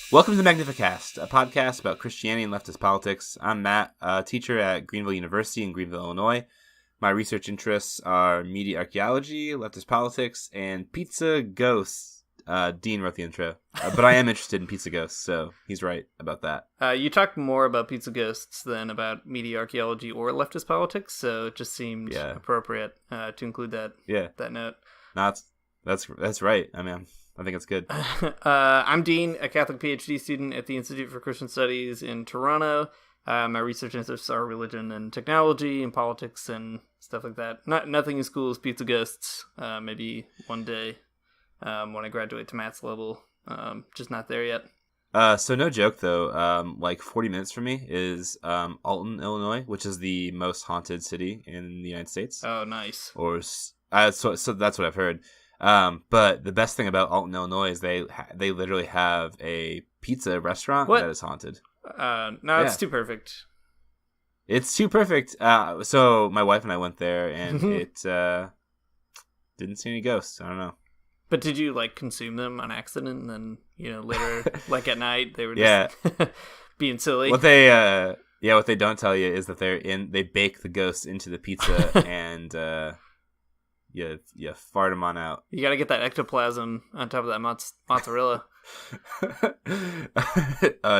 Welcome to the Magnificast, a podcast about Christianity and leftist politics. I'm Matt, a teacher at Greenville University in Greenville, Illinois. My research interests are media archaeology, leftist politics, and pizza ghosts. Dean wrote the intro, but I am interested in pizza ghosts, so he's right about that. You talk more about pizza ghosts than about media archaeology or leftist politics, so it just seemed appropriate to include that note. No, that's right. I think it's good. I'm Dean, a Catholic PhD student at the Institute for Christian Studies in Toronto. My research interests are religion and technology and politics and stuff like that. Nothing as cool as pizza ghosts. Maybe one day when I graduate to Matt's level. Just not there yet. So no joke though, like 40 minutes from me is Alton, Illinois, which is the most haunted city in the United States. Oh, nice. So that's what I've heard. But the best thing about Alton, Illinois is they literally have a pizza restaurant that is haunted. It's too perfect. It's too perfect. So my wife and I went there, and it didn't see any ghosts. I don't know. But did you consume them on accident, and then later, at night, they were just being silly? What they don't tell you is that they bake the ghosts into the pizza and. You fart them on out. You got to get that ectoplasm on top of that mozzarella.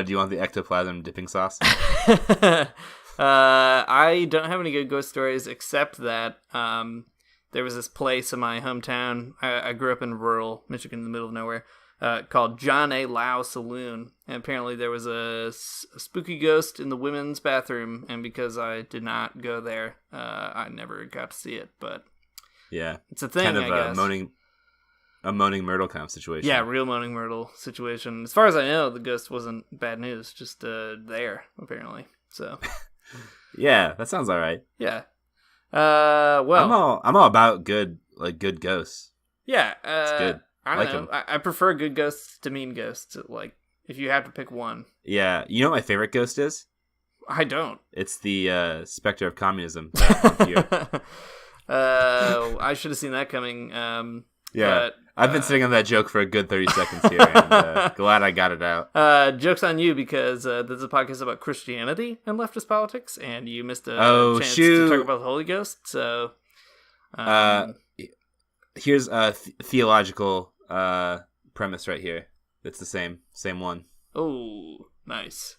Do you want the ectoplasm dipping sauce? I don't have any good ghost stories except that there was this place in my hometown. I grew up in rural Michigan in the middle of nowhere called John A. Lau Saloon. And apparently there was a spooky ghost in the women's bathroom. And because I did not go there, I never got to see it. But... yeah, it's a thing. Kind of I guess. A moaning Myrtle kind of situation. Yeah, real moaning Myrtle situation. As far as I know, the ghost wasn't bad news. Just there apparently. So. Yeah, that sounds all right. Yeah. Well, I'm all about good ghosts. Yeah. It's good. I don't know. I prefer good ghosts to mean ghosts. If you have to pick one. Yeah, you know what my favorite ghost is? I don't. It's the specter of communism. I should have seen that coming. But, I've been sitting on that joke for a good 30 seconds here, and glad I got it out. Joke's on you, because this is a podcast about Christianity and leftist politics, and you missed a chance to talk about the Holy Ghost. So, here's a theological premise right here. It's the same one. Oh, nice.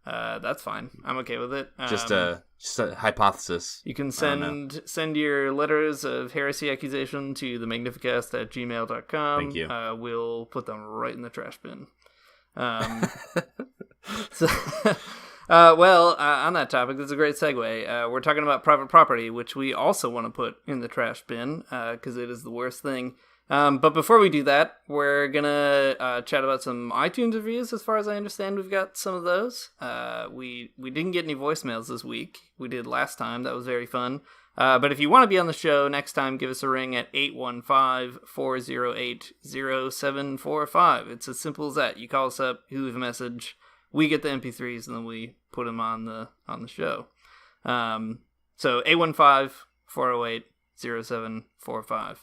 That's fine. I'm okay with it. Just a hypothesis. You can send your letters of heresy accusation to themagnificast@gmail.com. Thank you. We'll put them right in the trash bin. On that topic, this is a great segue. We're talking about private property, which we also want to put in the trash bin because it is the worst thing. But before we do that, we're going to chat about some iTunes reviews. As far as I understand, we've got some of those. We didn't get any voicemails this week. We did last time. That was very fun. But if you want to be on the show next time, give us a ring at 815-408-0745. It's as simple as that. You call us up, you leave a message, we get the MP3s, and then we put them on the show. So 815-408-0745.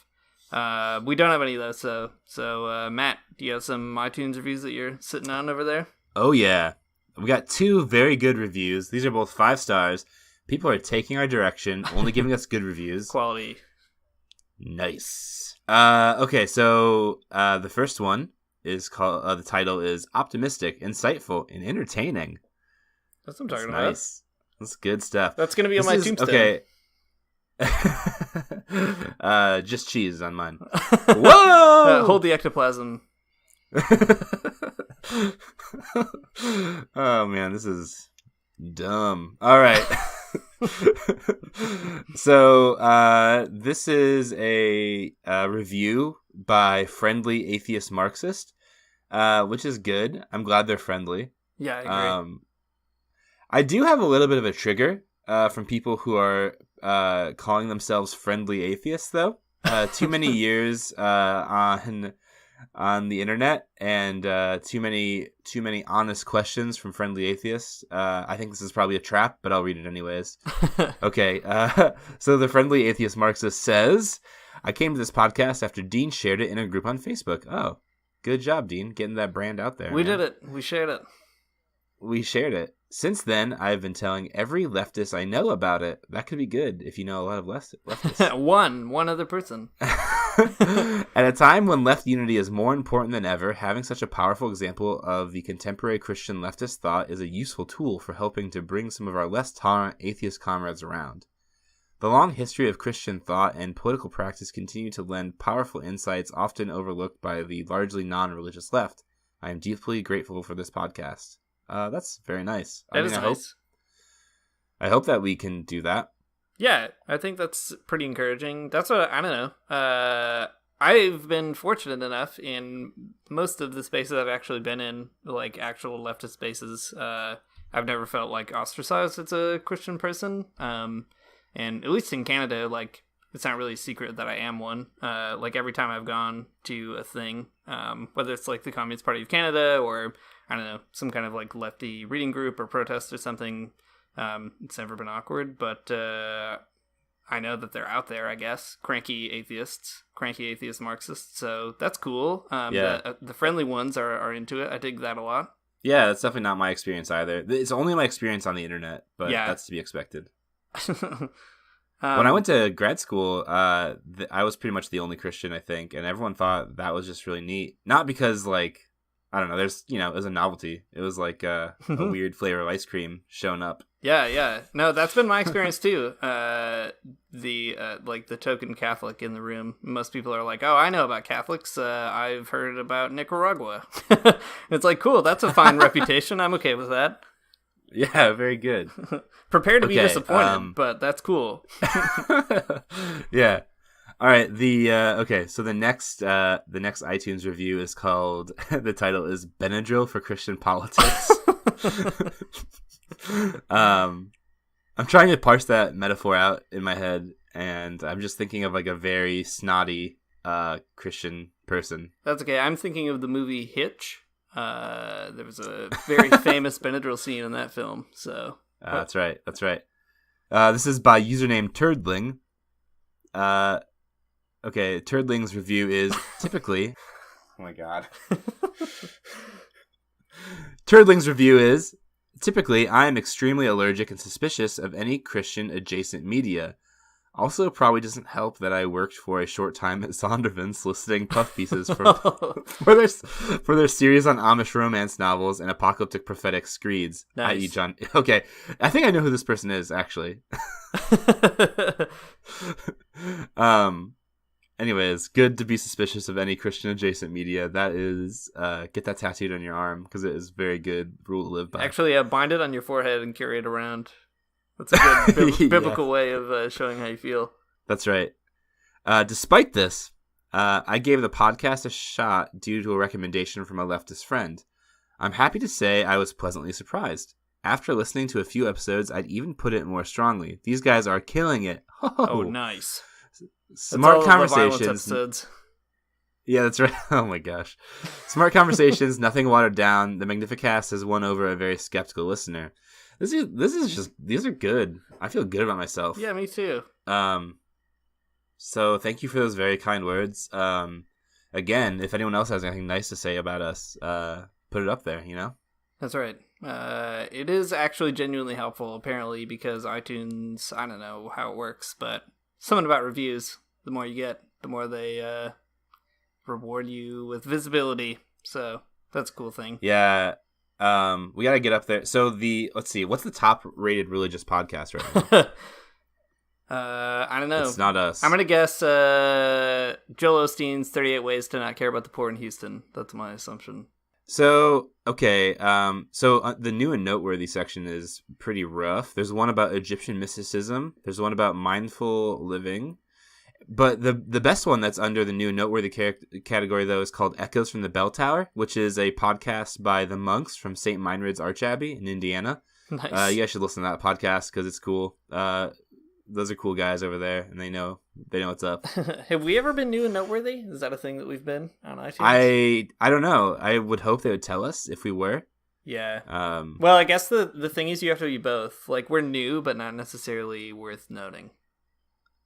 We don't have any of those, so Matt, do you have some iTunes reviews that you're sitting on over there? Oh yeah, we got 2 very good reviews. These are both 5 stars. People are taking our direction, only giving us good reviews. Quality. Nice. Okay, so the first one is called. The title is "Optimistic, Insightful, and Entertaining." That's what I'm talking about. Nice. That's good stuff. That's gonna be on my tombstone. Okay. Just cheese on mine. Whoa! Hold the ectoplasm. Oh man, this is dumb. All right. So this is a review by Friendly Atheist Marxist, which is good. I'm glad they're friendly. Yeah, I agree. I do have a little bit of a trigger from people who are calling themselves friendly atheists, though. Too many years on the internet, and too many honest questions from friendly atheists. I think this is probably a trap, but I'll read it anyways. Okay, so the Friendly Atheist Marxist says, I came to this podcast after Dean shared it in a group on Facebook. Oh, Good job, Dean, getting that brand out there. We did it. We shared it. We shared it. Since then, I've been telling every leftist I know about it. That could be good if you know a lot of leftists. One other person. At a time when left unity is more important than ever, having such a powerful example of the contemporary Christian leftist thought is a useful tool for helping to bring some of our less tolerant atheist comrades around. The long history of Christian thought and political practice continue to lend powerful insights often overlooked by the largely non-religious left. I am deeply grateful for this podcast. That's very nice. That is nice. I hope that we can do that. Yeah, I think that's pretty encouraging. That's what, I don't know. I've been fortunate enough in most of the spaces I've actually been in, like actual leftist spaces. I've never felt like ostracized as a Christian person. And at least in Canada, like, it's not really a secret that I am one. Like, every time I've gone to a thing, whether it's like the Communist Party of Canada or, I don't know, some kind of like lefty reading group or protest or something, it's never been awkward. But I know that they're out there, I guess. Cranky atheists, cranky atheist Marxists. So that's cool. Yeah. The friendly ones are into it. I dig that a lot. Yeah, that's definitely not my experience either. It's only my experience on the internet, but yeah, that's to be expected. When I went to grad school, I was pretty much the only Christian, I think, and everyone thought that was just really neat. Not because, like, I don't know, there's, you know, it was a novelty. It was like a weird flavor of ice cream showing up. Yeah. No, that's been my experience too. Like the token Catholic in the room. Most people are like, "Oh, I know about Catholics. I've heard about Nicaragua." It's like, cool. That's a fine reputation. I'm okay with that. Yeah, very good. Prepared to be disappointed, but that's cool. Yeah. All right. So the next iTunes review is called. The title is Benadryl for Christian Politics. I'm trying to parse that metaphor out in my head, and I'm just thinking of like a very snotty Christian person. That's okay. I'm thinking of the movie Hitch. There was a very famous Benadryl scene in that film. So that's right. This is by username Turdling. Okay, Turdling's review is typically. Oh my god. Turdling's review is typically I am extremely allergic and suspicious of any Christian adjacent media. Also, probably doesn't help that I worked for a short time at Zondervan soliciting puff pieces for their series on Amish romance novels and apocalyptic prophetic screeds. Nice. I.e. John. Okay, I think I know who this person is, actually. Anyways, good to be suspicious of any Christian adjacent media. That is, get that tattooed on your arm because it is a very good rule to live by. Actually, bind it on your forehead and carry it around. That's a good biblical way of showing how you feel. That's right. Despite this, I gave the podcast a shot due to a recommendation from a leftist friend. I'm happy to say I was pleasantly surprised. After listening to a few episodes, I'd even put it more strongly. These guys are killing it. Oh, nice. Smart conversations. Yeah, that's right. Oh my gosh. Smart conversations, nothing watered down. The Magnificast has won over a very skeptical listener. These are good. I feel good about myself. Yeah, me too. So thank you for those very kind words. Again, if anyone else has anything nice to say about us, put it up there, you know? That's right. It is actually genuinely helpful, apparently, because iTunes, I don't know how it works, but something about reviews, the more you get, the more they reward you with visibility. So that's a cool thing. Yeah. We got to get up there. So let's see, what's the top rated religious podcast right now? I don't know. It's not us. I'm going to guess Joel Osteen's 38 Ways to Not Care About the Poor in Houston. That's my assumption. So, okay. The new and noteworthy section is pretty rough. There's one about Egyptian mysticism. There's one about mindful living. But the best one that's under the new and noteworthy category, though, is called Echoes from the Bell Tower, which is a podcast by the monks from St. Meinrad's Archabbey in Indiana. Nice. You guys should listen to that podcast because it's cool. Those are cool guys over there, and they know what's up. Have we ever been new and noteworthy? Is that a thing that we've been on iTunes? I don't know. I would hope they would tell us if we were. Yeah. Well, I guess the thing is you have to be both. Like, we're new, but not necessarily worth noting.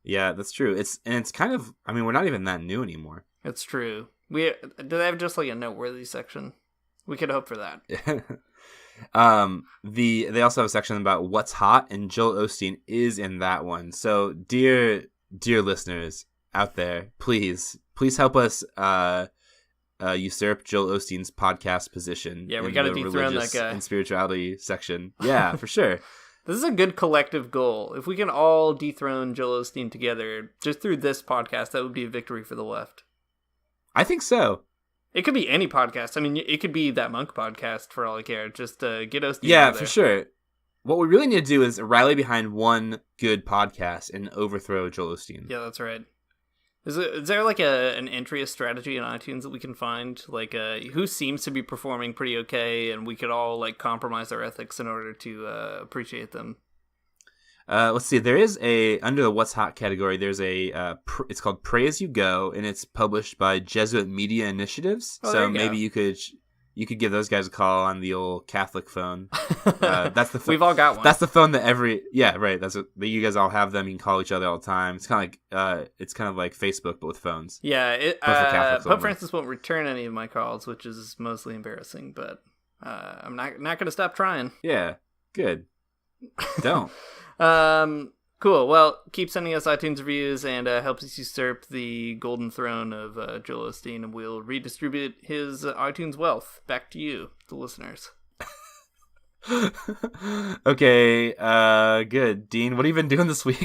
Yeah, that's true. It's kind of, I mean, we're not even that new anymore. It's true. Do they have just like a noteworthy section? We could hope for that. They also have a section about what's hot, and Joel Osteen is in that one. So dear listeners out there, please help us usurp Joel Osteen's podcast position. Yeah, we got to dethrone that guy. And spirituality section. Yeah, for sure. This is a good collective goal. If we can all dethrone Joel Osteen together, just through this podcast, that would be a victory for the left. I think so. It could be any podcast. I mean, it could be that Monk podcast for all I care. Just get Osteen. Yeah, for sure. What we really need to do is rally behind one good podcast and overthrow Joel Osteen. Yeah, that's right. Is there like an entry strategy in iTunes that we can find? Like, who seems to be performing pretty okay, and we could all like compromise our ethics in order to appreciate them? Let's see. There is under the What's Hot category. There's it's called Pray As You Go, and it's published by Jesuit Media Initiatives. Oh, so maybe you could give those guys a call on the old Catholic phone. That's the We've all got one. That's the phone that right. That's that you guys all have them. You can call each other all the time. It's kind of like Facebook but with phones. Yeah. Pope Francis won't return any of my calls, which is mostly embarrassing. But I'm not going to stop trying. Yeah. Good. Don't. Cool. Well, keep sending us iTunes reviews and help us usurp the golden throne of Joel Osteen, and we'll redistribute his iTunes wealth back to you, the listeners. Okay. Good. Dean, what have you been doing this week?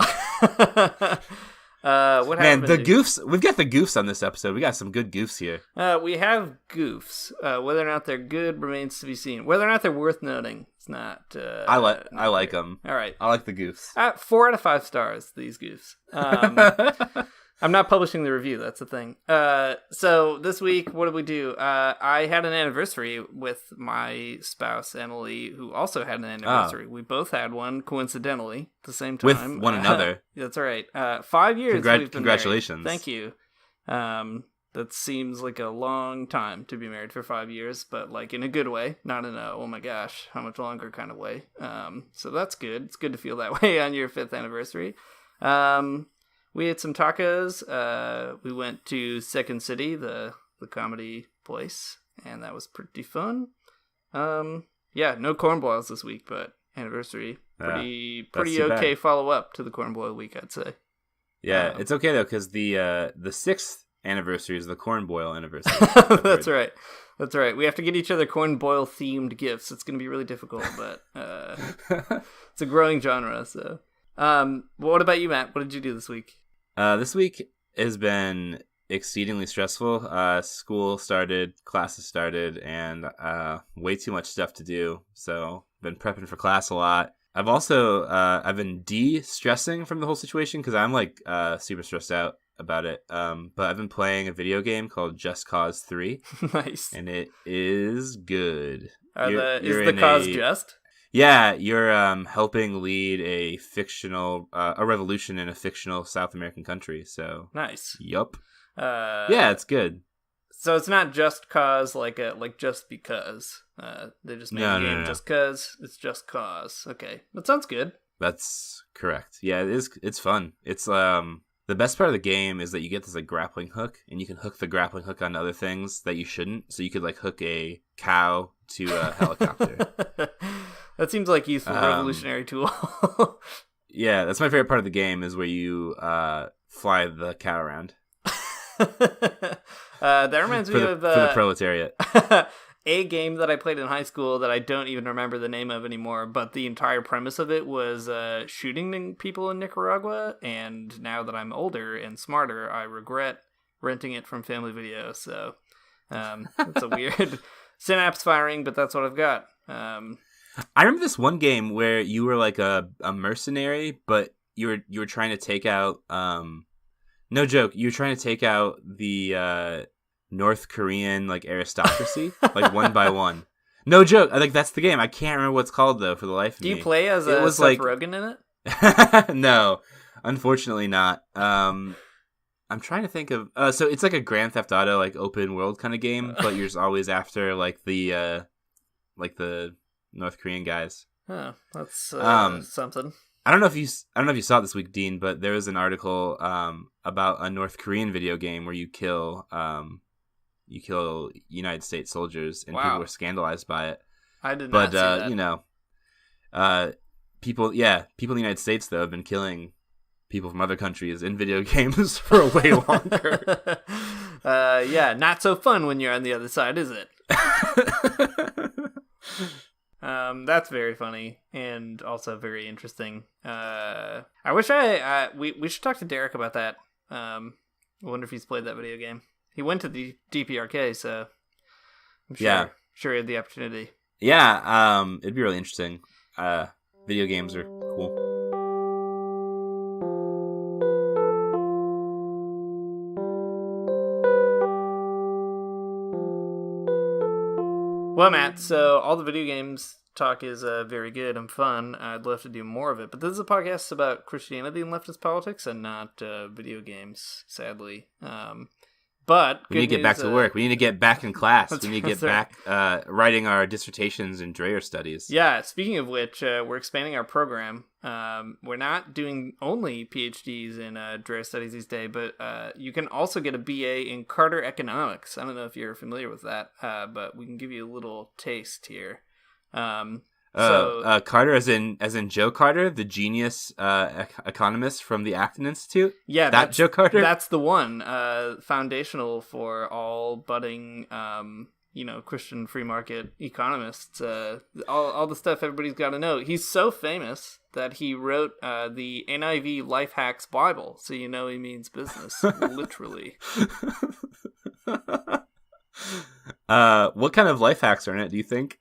What Man, the goofs. We've got the goofs on this episode. We got some good goofs here. We have goofs. Whether or not they're good remains to be seen. Whether or not they're worth noting, it's not. I like them. All right. I like the goofs. 4 out of 5 stars. These goofs. I'm not publishing the review. That's the thing. So this week, what did we do? I had an anniversary with my spouse, Emily, who also had an anniversary. We both had one, coincidentally, at the same time. With one another. That's right. 5 years we've been congratulations. married. Thank you. That seems like a long time to be married for 5 years, but like in a good way, not in a, oh my gosh, how much longer kind of way. So that's good. It's good to feel that way on your 5th anniversary. We had some tacos. We went to Second City, the comedy place, and that was pretty fun. Yeah, no corn boils this week, but anniversary, pretty okay follow up to the corn boil week, I'd say. Yeah, it's okay though, because the 6th anniversary is the corn boil anniversary. That's right. That's right. We have to get each other corn boil themed gifts. It's going to be really difficult, but it's a growing genre. So, what about you, Matt? What did you do this week? This week has been exceedingly stressful. School started, classes started, and way too much stuff to do. So, been prepping for class a lot. I've also I've been de-stressing from the whole situation because I'm like super stressed out about it. But I've been playing a video game called Just Cause 3. Nice. And it is good. Is the cause just? Yeah, you're helping lead a revolution in a fictional South American country. So nice. Yup. Yeah, it's good. So it's not just cause like just because. They just made a game just cause. It's just cause. Okay, that sounds good. That's correct. Yeah, it is. It's fun. It's the best part of the game is that you get this like grappling hook, and you can hook the grappling hook on other things that you shouldn't. So you could like hook a cow to a helicopter. That seems like a useful revolutionary tool. Yeah, that's my favorite part of the game is where you fly the cow around. That reminds me of for the proletariat. A game that I played in high school that I don't even remember the name of anymore, but the entire premise of it was shooting people in Nicaragua, and now that I'm older and smarter, I regret renting it from Family Video, so it's a weird synapse firing, but that's what I've got. I remember this one game where you were like a mercenary, but you were trying to take out no joke, you were trying to take out the North Korean like aristocracy like one by one. No joke, I think that's the game. I can't remember what it's called though for the life of me. Do you play as Seth Rogen in it? No, unfortunately not. I'm trying to think of so it's like a Grand Theft Auto like open world kind of game, but you're just always after like the North Korean guys. Oh, that's something. I don't know if you saw it this week, Dean, but there was an article about a North Korean video game where you kill you kill United States soldiers, and Wow. people were scandalized by it. I did not see that. You know, people in the United States though have been killing people from other countries in video games for way longer. Yeah, not so fun when you're on the other side, is it? That's very funny and also very interesting. I wish we should talk to Derek about that. I wonder if he's played that video game. He went to the DPRK, so I'm sure he had the opportunity. Yeah, it'd be really interesting. Video games are cool. Well, Matt, so all the video games talk is very good and fun. I'd love to do more of it, but this is a podcast about Christianity and leftist politics and not video games, sadly. But we need to get back to work. We need to get back in class. We need to get back writing our dissertations in Dreyer studies. Yeah, speaking of which, we're expanding our program. We're not doing only PhDs in Dreyer studies these days, but you can also get a BA in Carter economics. I don't know if you're familiar with that, but we can give you a little taste here. Carter as in Joe Carter, the genius economist from the Acton Institute? Yeah, that's Joe Carter? That's the one. Foundational for all budding Christian free market economists. All the stuff everybody's got to know. He's so famous that he wrote the NIV Life Hacks Bible, so you know he means business, literally. What kind of life hacks are in it, do you think?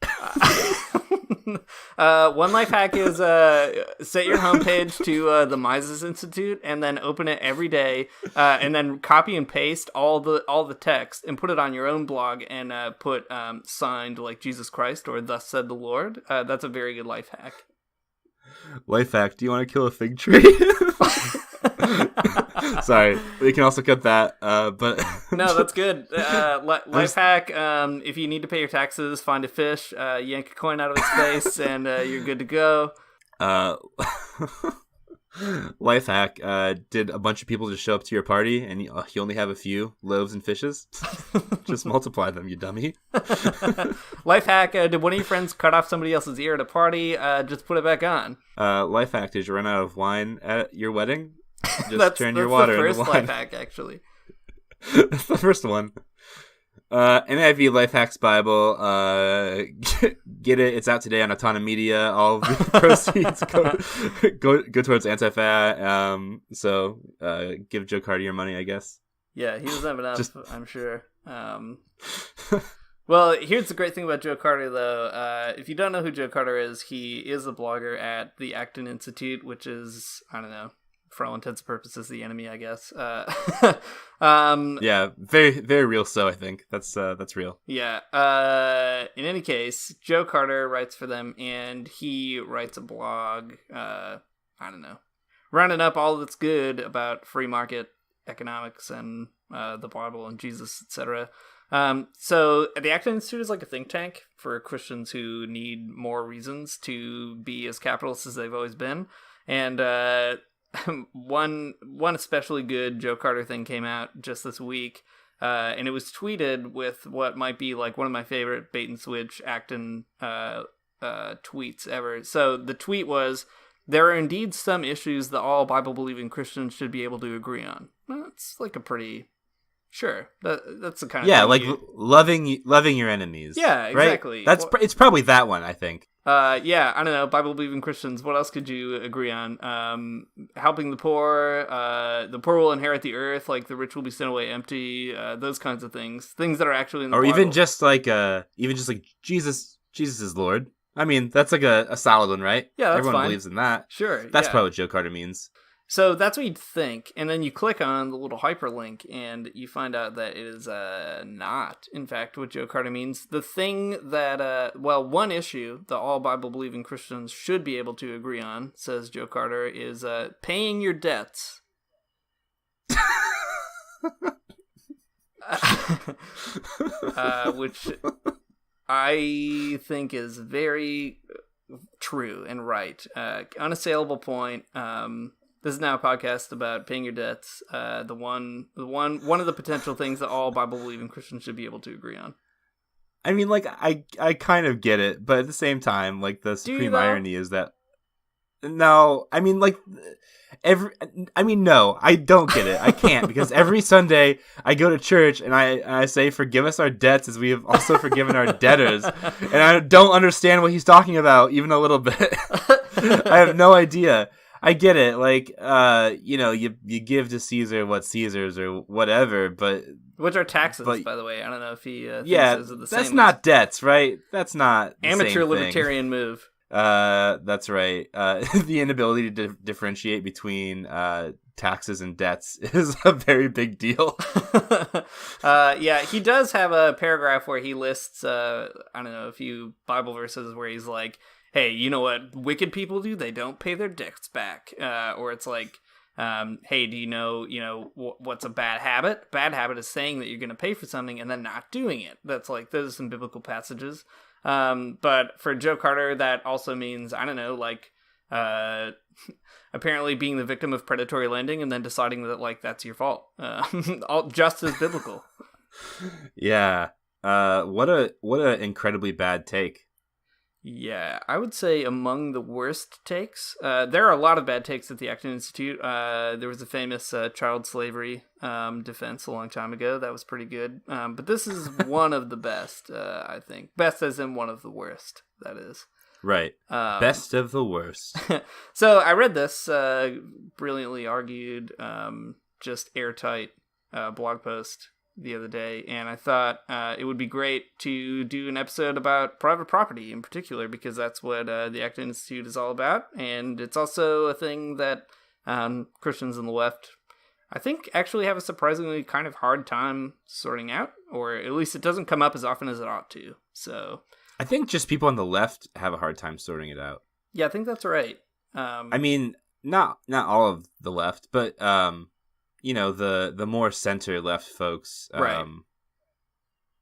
One life hack is set your homepage to the Mises Institute and then open it every day, and then copy and paste all the text and put it on your own blog and put signed like Jesus Christ or Thus Said the Lord. That's a very good life hack. Life hack: do you want to kill a fig tree? Sorry, we can also cut that. But no, that's good. Life hack: if you need to pay your taxes, find a fish, yank a coin out of its face, and you're good to go. Life hack: did a bunch of people just show up to your party, and you only have a few loaves and fishes? Just multiply them, you dummy. Life hack: did one of your friends cut off somebody else's ear at a party? Just put it back on. Life hack: did you run out of wine at your wedding? Just turn your water into wine. That's the first life hack, actually. That's the first one. NIV Life Hacks Bible. Get it. It's out today on Autonomous Media. All the proceeds go towards Antifa. So give Joe Carter your money, I guess. Yeah, he doesn't have enough, I'm sure. Well, here's the great thing about Joe Carter, though. If you don't know who Joe Carter is, he is a blogger at the Acton Institute, which is, I don't know, for all intents and purposes, the enemy, I guess. Yeah, very, very real. So I think that's real. Yeah. In any case, Joe Carter writes for them, and he writes a blog. I don't know, rounding up all that's good about free market economics and the Bible and Jesus, etc. So the Acton Institute is like a think tank for Christians who need more reasons to be as capitalists as they've always been, and one especially good Joe Carter thing came out just this week, and it was tweeted with what might be like one of my favorite bait and switch Acton tweets ever. So the tweet was, "There are indeed some issues that all Bible-believing Christians should be able to agree on." Well, that's like a pretty... Sure, that's the kind of thing like loving your enemies. Yeah, exactly. Right? It's probably that one, I think. Yeah, I don't know. Bible-believing Christians. What else could you agree on? Helping the poor will inherit the earth. Like the rich will be sent away empty. Those kinds of things. Things that are actually in the Bible. Or even just like Jesus is Lord. I mean, that's like a solid one, right? Yeah, that's everyone fine. believes in that. Sure, that's probably what Joe Carter means. So that's what you'd think, and then you click on the little hyperlink, and you find out that it is not, in fact, what Joe Carter means. The thing that, one issue that all Bible-believing Christians should be able to agree on, says Joe Carter, is paying your debts. Which I think is very true and right. Unassailable point. This is now a podcast about paying your debts. One of the potential things that all Bible-believing Christians should be able to agree on. I mean, like, I kind of get it, but at the same time, like, the supreme irony is that no, I mean, like, no, I don't get it. I can't, because every Sunday I go to church and I say, forgive us our debts as we have also forgiven our debtors. And I don't understand what he's talking about, even a little bit. I have no idea. I get it. Like, you give to Caesar what Caesar's or whatever, but... Which are taxes, by the way. I don't know if he thinks those are the same. That's not debts, right? That's not the amateur same libertarian move. That's right. The inability to differentiate between taxes and debts is a very big deal. Yeah, he does have a paragraph where he lists, I don't know, a few Bible verses where he's like, hey, you know what wicked people do? They don't pay their debts back. Or it's like, hey, do you know, what's a bad habit? Bad habit is saying that you're going to pay for something and then not doing it. That's like, those are some biblical passages. But for Joe Carter, that also means, I don't know, like, apparently being the victim of predatory lending and then deciding that, like, that's your fault. Just as biblical. Yeah. What a incredibly bad take. Yeah, I would say among the worst takes. There are a lot of bad takes at the Acton Institute. There was a famous child slavery defense a long time ago. That was pretty good. But this is one of the best, I think. Best as in one of the worst, that is. Right. Best of the worst. So I read this brilliantly argued, just airtight blog post the other day, and I thought it would be great to do an episode about private property in particular, because that's what the Acton Institute is all about, and it's also a thing that Christians on the left, I think, actually have a surprisingly kind of hard time sorting out, or at least it doesn't come up as often as it ought to. So I think just people on the left have a hard time sorting it out. Yeah, I think that's right. I mean, not all of the left, but the more center left folks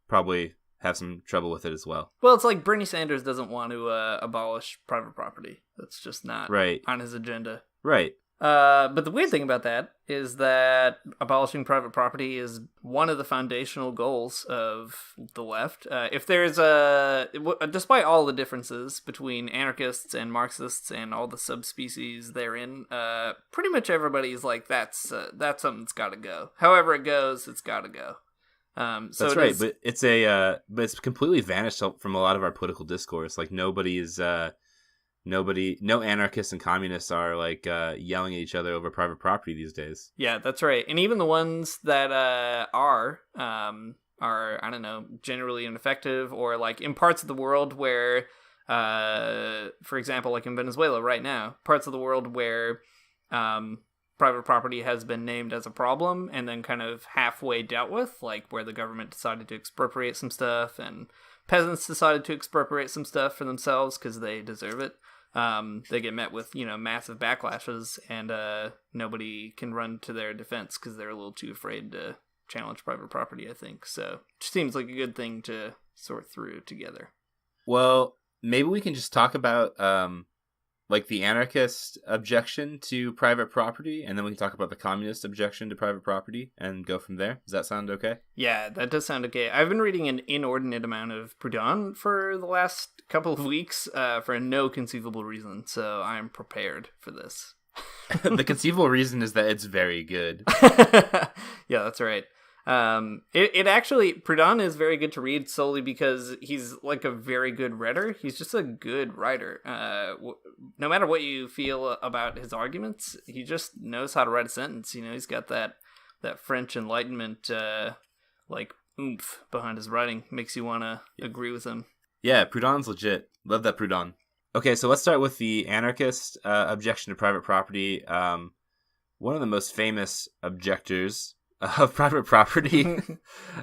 probably have some trouble with it as well. Well, it's like Bernie Sanders doesn't want to abolish private property. That's just not on his agenda. Right. But the weird thing about that is that abolishing private property is one of the foundational goals of the left. If there's despite all the differences between anarchists and Marxists and all the subspecies therein, pretty much everybody's like, that's something that's got to go. However it goes, it's got to go. So that's right, but it's completely vanished from a lot of our political discourse. Like no anarchists and communists are like yelling at each other over private property these days. Yeah, that's right. And even the ones that are I don't know, generally ineffective, or like in parts of the world where for example, like in Venezuela right now, parts of the world where private property has been named as a problem and then kind of halfway dealt with, like where the government decided to expropriate some stuff and peasants decided to expropriate some stuff for themselves because they deserve it. They get met with, massive backlashes, and nobody can run to their defense because they're a little too afraid to challenge private property, I think. So it seems like a good thing to sort through together. Well, maybe we can just talk about like the anarchist objection to private property, and then we can talk about the communist objection to private property and go from there. Does that sound okay? Yeah, that does sound okay. I've been reading an inordinate amount of Proudhon for the last couple of weeks for no conceivable reason, so I'm prepared for this. The conceivable reason is that it's very good. Yeah, that's right. It actually, Proudhon is very good to read solely because he's like a very good writer. He's just a good writer. No matter what you feel about his arguments, he just knows how to write a sentence. He's got that French Enlightenment, like oomph behind his writing. Makes you want to agree with him. Yeah, Proudhon's legit. Love that Proudhon. Okay, so let's start with the anarchist objection to private property. One of the most famous objectors of private property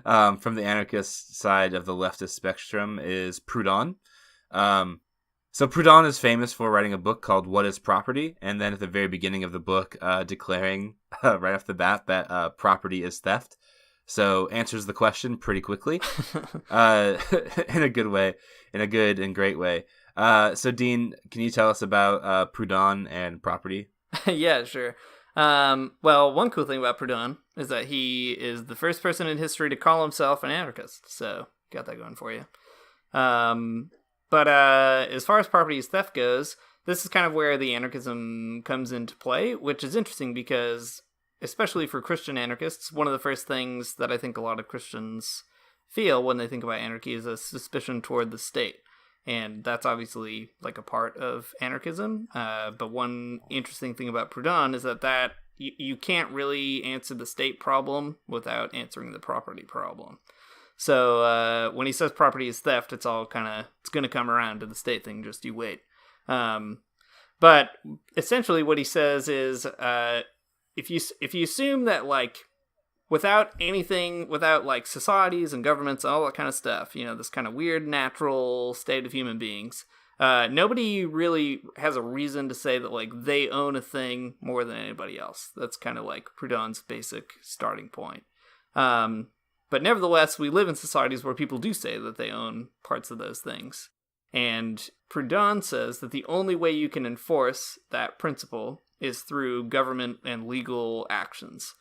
from the anarchist side of the leftist spectrum is Proudhon. So Proudhon is famous for writing a book called What is Property? And then at the very beginning of the book, declaring right off the bat that property is theft. So answers the question pretty quickly in a good way, in a good and great way. So Dean, can you tell us about Proudhon and property? Yeah, sure. Well, one cool thing about Proudhon is that he is the first person in history to call himself an anarchist. So, got that going for you. But as far as property theft goes, this is kind of where the anarchism comes into play, which is interesting because, especially for Christian anarchists, one of the first things that I think a lot of Christians feel when they think about anarchy is a suspicion toward the state. And that's obviously like a part of anarchism. But one interesting thing about Proudhon is that you can't really answer the state problem without answering the property problem. So when he says property is theft, it's all it's going to come around to the state thing. Just you wait. But essentially, what he says is, if you assume that like without anything, without like societies and governments and all that kind of stuff, this kind of weird natural state of human beings, nobody really has a reason to say that like they own a thing more than anybody else. That's kind of like Proudhon's basic starting point. But nevertheless, we live in societies where people do say that they own parts of those things. And Proudhon says that the only way you can enforce that principle is through government and legal actions.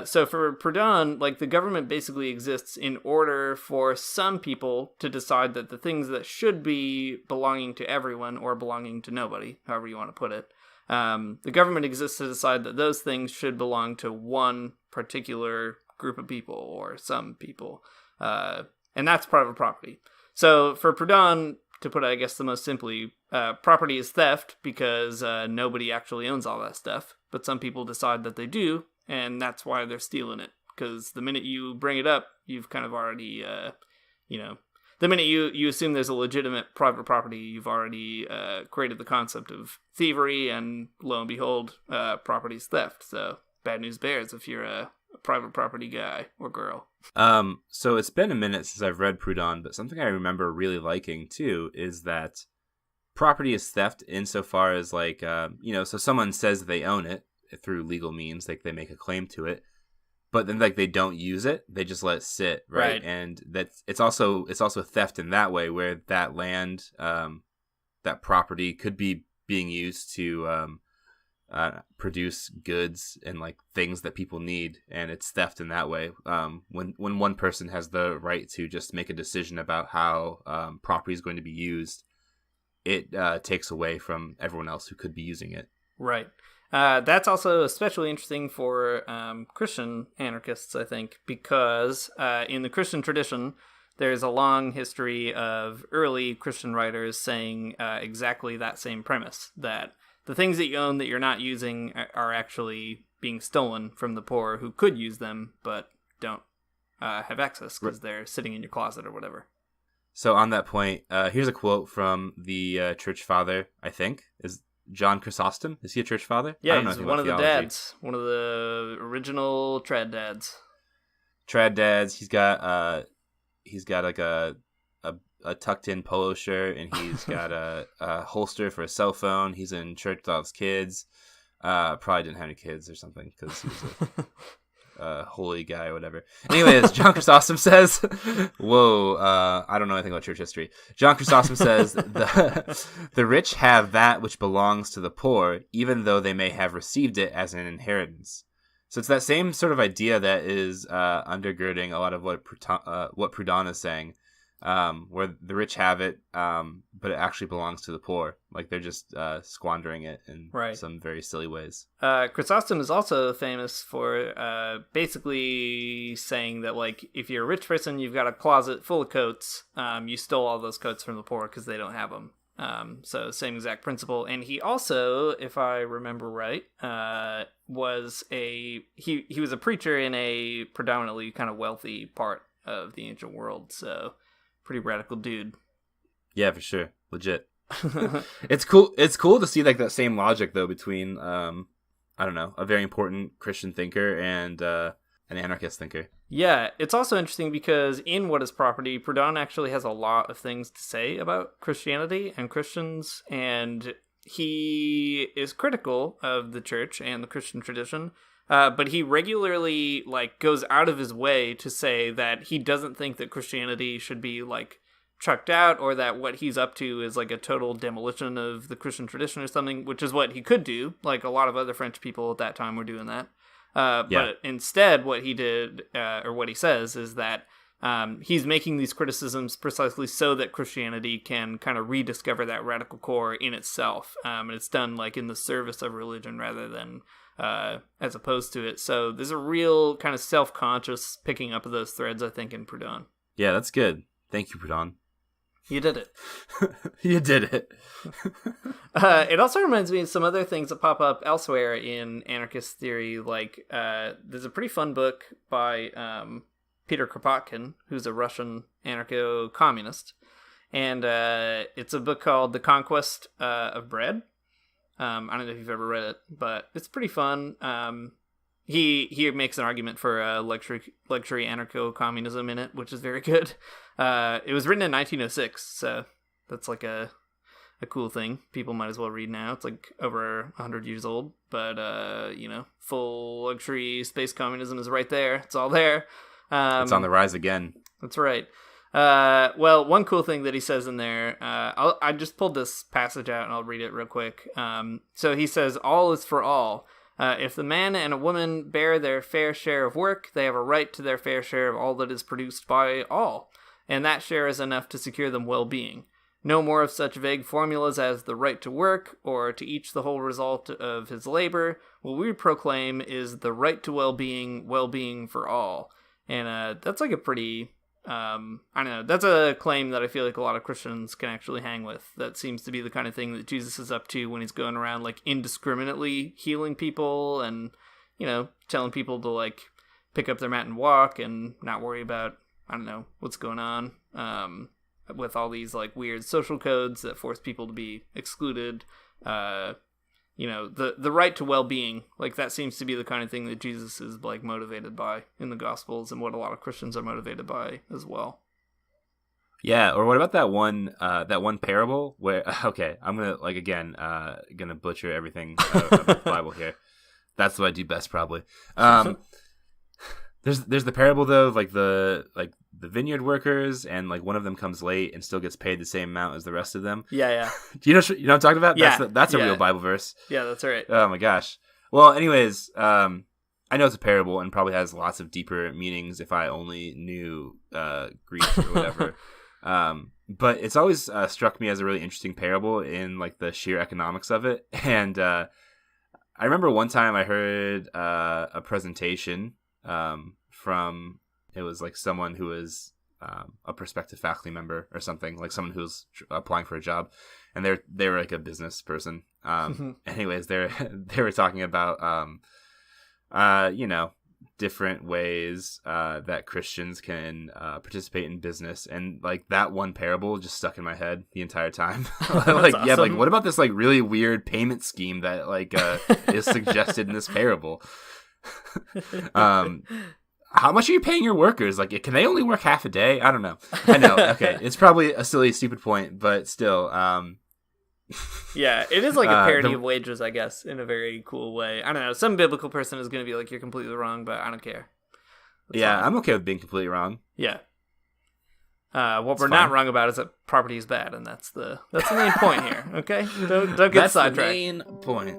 So for Proudhon, like the government basically exists in order for some people to decide that the things that should be belonging to everyone or belonging to nobody, however you want to put it, the government exists to decide that those things should belong to one particular group of people or some people. And that's private property. So for Proudhon, to put it, I guess, the most simply, property is theft because nobody actually owns all that stuff, but some people decide that they do, and that's why they're stealing it. Because the minute you bring it up, you've kind of already, the minute you assume there's a legitimate private property, you've already created the concept of thievery, and lo and behold, property is theft. So bad news bears if you're a private property guy or girl. So it's been a minute since I've read Proudhon, but something I remember really liking too is that property is theft insofar as like, so someone says they own it through legal means, like they make a claim to it, but then like they don't use it, they just let it sit, right? And that's it's also theft in that way, where that land, that property could be being used to produce goods and like things that people need, and it's theft in that way. When one person has the right to just make a decision about how property is going to be used, it takes away from everyone else who could be using it. Right. That's also especially interesting for Christian anarchists, I think, because in the Christian tradition, there's a long history of early Christian writers saying exactly that same premise, that the things that you own that you're not using are actually being stolen from the poor who could use them, but don't have access because they're sitting in your closet or whatever. So on that point, here's a quote from the church father, I think, is John Chrysostom. Is he a church father? Yeah, he's one of the dads. One of the original trad dads. Trad dads. He's got like a tucked in polo shirt, and he's got a holster for a cell phone. He's in church with all his kids. Probably didn't have any kids or something because he was a holy guy or whatever. Anyways, John Chrysostom says, whoa, I don't know anything about church history. John Chrysostom says, the rich have that which belongs to the poor, even though they may have received it as an inheritance. So it's that same sort of idea that is undergirding a lot of what Proudhon is saying, where the rich have it, but it actually belongs to the poor. Like they're just squandering it in some very silly ways. Chrysostom is also famous for basically saying that, like, if you're a rich person, you've got a closet full of coats, you stole all those coats from the poor because they don't have them. So same exact principle. And he also, if I remember right, was he was a preacher in a predominantly kind of wealthy part of the ancient world. So pretty radical dude. Yeah, for sure. Legit. It's cool to see like that same logic though between I don't know, a very important Christian thinker and an anarchist thinker. Yeah, it's also interesting because in What is Property, Proudhon actually has a lot of things to say about Christianity and Christians, and he is critical of the church and the Christian tradition, but he regularly like goes out of his way to say that he doesn't think that Christianity should be like chucked out, or that what he's up to is like a total demolition of the Christian tradition or something, which is what he could do. Like a lot of other French people at that time were doing that. But instead, what he did, or what he says, is that he's making these criticisms precisely so that Christianity can kind of rediscover that radical core in itself. And it's done like in the service of religion rather than as opposed to it. So there's a real kind of self-conscious picking up of those threads, I think, in Proudhon. Yeah, that's good. Thank you, Proudhon. You did it. You did it. It also reminds me of some other things that pop up elsewhere in anarchist theory. Like, there's a pretty fun book by Peter Kropotkin, who's a Russian anarcho-communist. And it's a book called The Conquest of Bread. I don't know if you've ever read it, but it's pretty fun. He makes an argument for luxury anarcho-communism in it, which is very good. It was written in 1906, so that's like a cool thing. People might as well read now. It's like over 100 years old, but full luxury space communism is right there. It's all there. It's on the rise again. That's right. Well, one cool thing that he says in there, I just pulled this passage out and I'll read it real quick. So he says, all is for all. If the man and a woman bear their fair share of work, they have a right to their fair share of all that is produced by all, and that share is enough to secure them well-being. No more of such vague formulas as the right to work, or to each the whole result of his labor. What we proclaim is the right to well-being for all. And that's like a pretty... I don't know, that's a claim that I feel like a lot of Christians can actually hang with. That seems to be the kind of thing that Jesus is up to when he's going around like indiscriminately healing people and, telling people to like pick up their mat and walk and not worry about, I don't know, what's going on, with all these like weird social codes that force people to be excluded. The right to well-being, like that seems to be the kind of thing that Jesus is like motivated by in the Gospels, and what a lot of Christians are motivated by as well. Yeah, or what about that one parable where? Okay, I'm gonna butcher everything about the Bible here. That's what I do best, probably. There's the parable though of like the vineyard workers, and like one of them comes late and still gets paid the same amount as the rest of them. Yeah. Do you know what I'm talking about? Yeah, that's a real Bible verse. Yeah, that's right. Oh my gosh. Well, anyways, I know it's a parable and probably has lots of deeper meanings if I only knew Greek or whatever. But it's always struck me as a really interesting parable in like the sheer economics of it. And I remember one time I heard a presentation from, it was like someone who was a prospective faculty member or something, like someone who was applying for a job, and they were like a business person. Anyways, they were talking about different ways that Christians can participate in business, and like that one parable just stuck in my head the entire time. Like, awesome. Yeah, like what about this like really weird payment scheme that like is suggested in this parable? How much are you paying your workers? Like, can they only work half a day? I don't know. I know. Okay, it's probably a silly, stupid point, but still. Yeah, it is like a parody of wages, I guess, in a very cool way. I don't know. Some biblical person is going to be like, you're completely wrong, but I don't care. That's fine. I'm okay with being completely wrong. Yeah. What we're not wrong about is that property is bad, and that's the main point here. Okay, don't get sidetracked. That's the main point.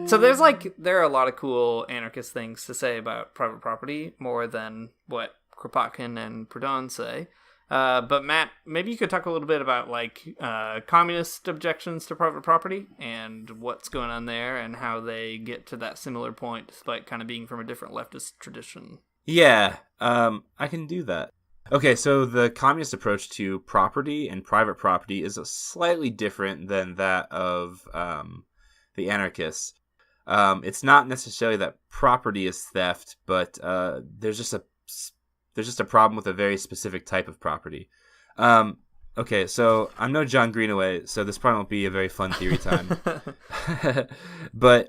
So there are a lot of cool anarchist things to say about private property, more than what Kropotkin and Proudhon say. But Matt, maybe you could talk a little bit about like communist objections to private property and what's going on there and how they get to that similar point despite kind of being from a different leftist tradition. Yeah, I can do that. Okay, so the communist approach to property and private property is slightly different than that of the anarchists. It's not necessarily that property is theft, but there's just a problem with a very specific type of property. Okay, so I'm no John Greenaway, so this probably won't be a very fun theory time. But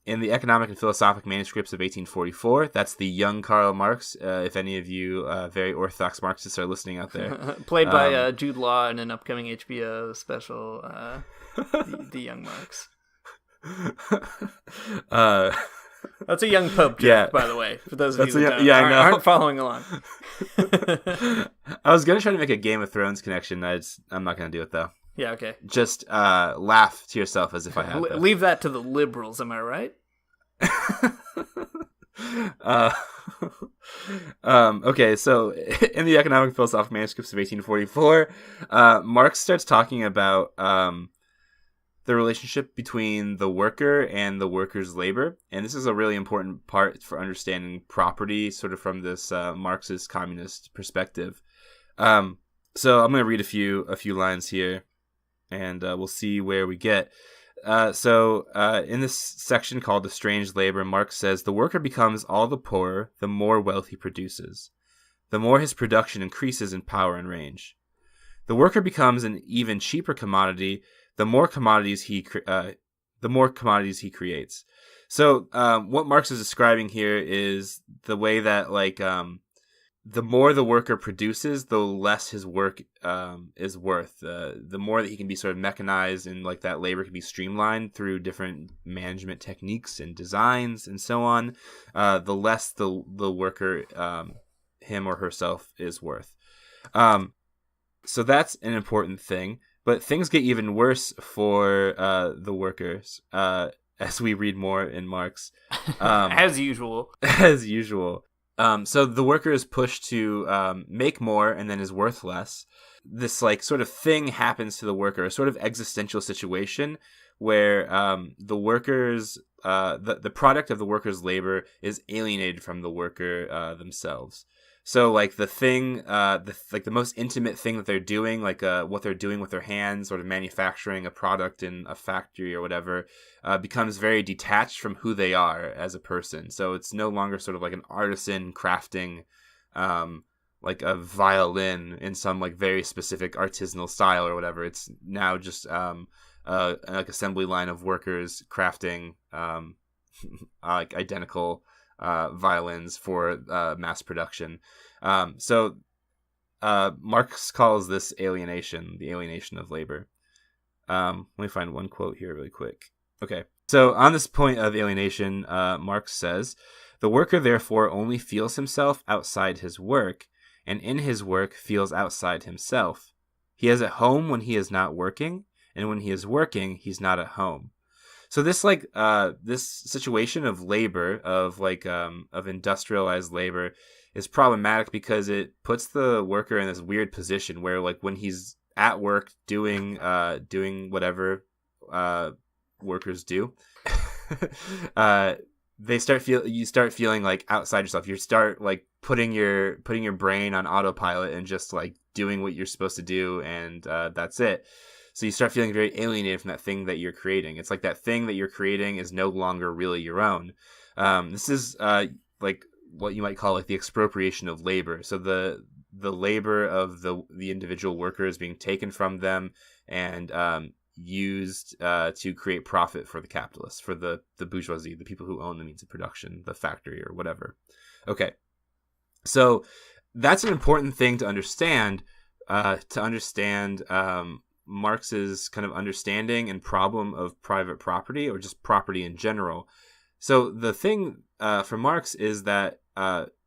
in the Economic and Philosophic Manuscripts of 1844, that's the young Karl Marx, if any of you very orthodox Marxists are listening out there. Played by Jude Law in an upcoming HBO special, the young Marx. uh, That's a young Pope joke, by the way, for those of you that aren't following along. I was going to try to make a Game of Thrones connection. I'm not going to do it, though. Yeah, okay. Just laugh to yourself as if I had that. Leave that to the liberals, am I right? Okay, so in the Economic and Philosophical Manuscripts of 1844, Marx starts talking about the relationship between the worker and the worker's labor. And this is a really important part for understanding property, sort of from this Marxist communist perspective. So I'm going to read a few lines here, and we'll see where we get. So in this section called The Strange Labor, Marx says, the worker becomes all the poorer the more wealth he produces, the more his production increases in power and range. The worker becomes an even cheaper commodity the more commodities he creates. So what Marx is describing here is the way that the more the worker produces, the less his work is worth. The more that he can be sort of mechanized and that labor can be streamlined through different management techniques and designs and so on, the less the worker, him or herself, is worth. So that's an important thing. But things get even worse for the workers as we read more in Marx. As usual. As usual. So the worker is pushed to make more and then is worth less. This sort of thing happens to the worker, a sort of existential situation where the workers, the product of the worker's labor is alienated from the worker themselves. So the thing, the most intimate thing that they're doing, what they're doing with their hands, sort of manufacturing a product in a factory or whatever, becomes very detached from who they are as a person. So it's no longer sort of like an artisan crafting, a violin in some very specific artisanal style or whatever. It's now just an assembly line of workers crafting identical violins for mass production. So Marx calls this alienation, the alienation of labor. Let me find one quote here really quick. Okay, so on this point of alienation, Marx says, the worker therefore only feels himself outside his work, and in his work feels outside himself. He is at home when he is not working, and when he is working, he's not at home. So this this situation of labor, of industrialized labor, is problematic because it puts the worker in this weird position where when he's at work doing whatever workers do, you start feeling outside yourself. You start putting your brain on autopilot and just doing what you're supposed to do, and that's it. So you start feeling very alienated from that thing that you're creating. It's like that thing that you're creating is no longer really your own. This is what you might call the expropriation of labor. So the labor of the individual worker is being taken from them and used to create profit for the capitalists, for the bourgeoisie, the people who own the means of production, the factory or whatever. Okay, so that's an important thing to understand. Marx's kind of understanding and problem of private property, or just property in general. So the thing for Marx is that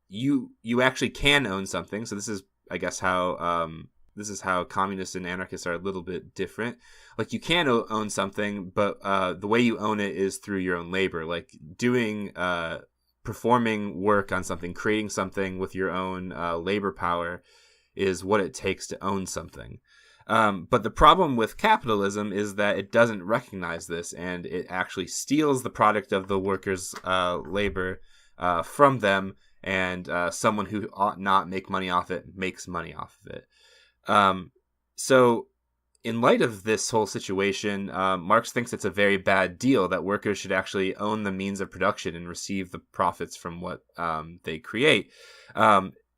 you actually can own something. So this is, I guess, how communists and anarchists are a little bit different. You can own something, but the way you own it is through your own labor, performing work on something, creating something with your own labor power is what it takes to own something. But the problem with capitalism is that it doesn't recognize this, and it actually steals the product of the workers' labor from them, and someone who ought not make money off it makes money off of it. So in light of this whole situation, Marx thinks it's a very bad deal that workers should actually own the means of production and receive the profits from what they create.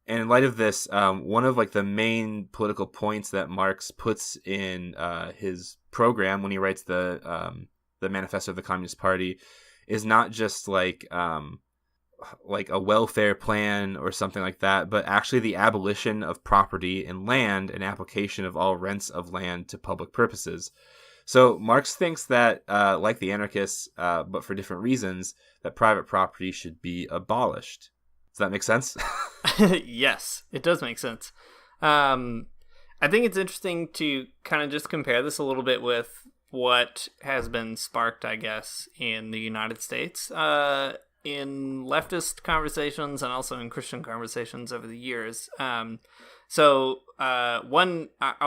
And in light of this, one of the main political points that Marx puts in his program when he writes the Manifesto of the Communist Party is not just a welfare plan or something like that, but actually the abolition of property in land and application of all rents of land to public purposes. So Marx thinks that, like the anarchists, but for different reasons, that private property should be abolished. Does that make sense? Yes, it does make sense. I think it's interesting to kind of just compare this a little bit with what has been sparked, I guess, in the United States, in leftist conversations and also in Christian conversations over the years. I'll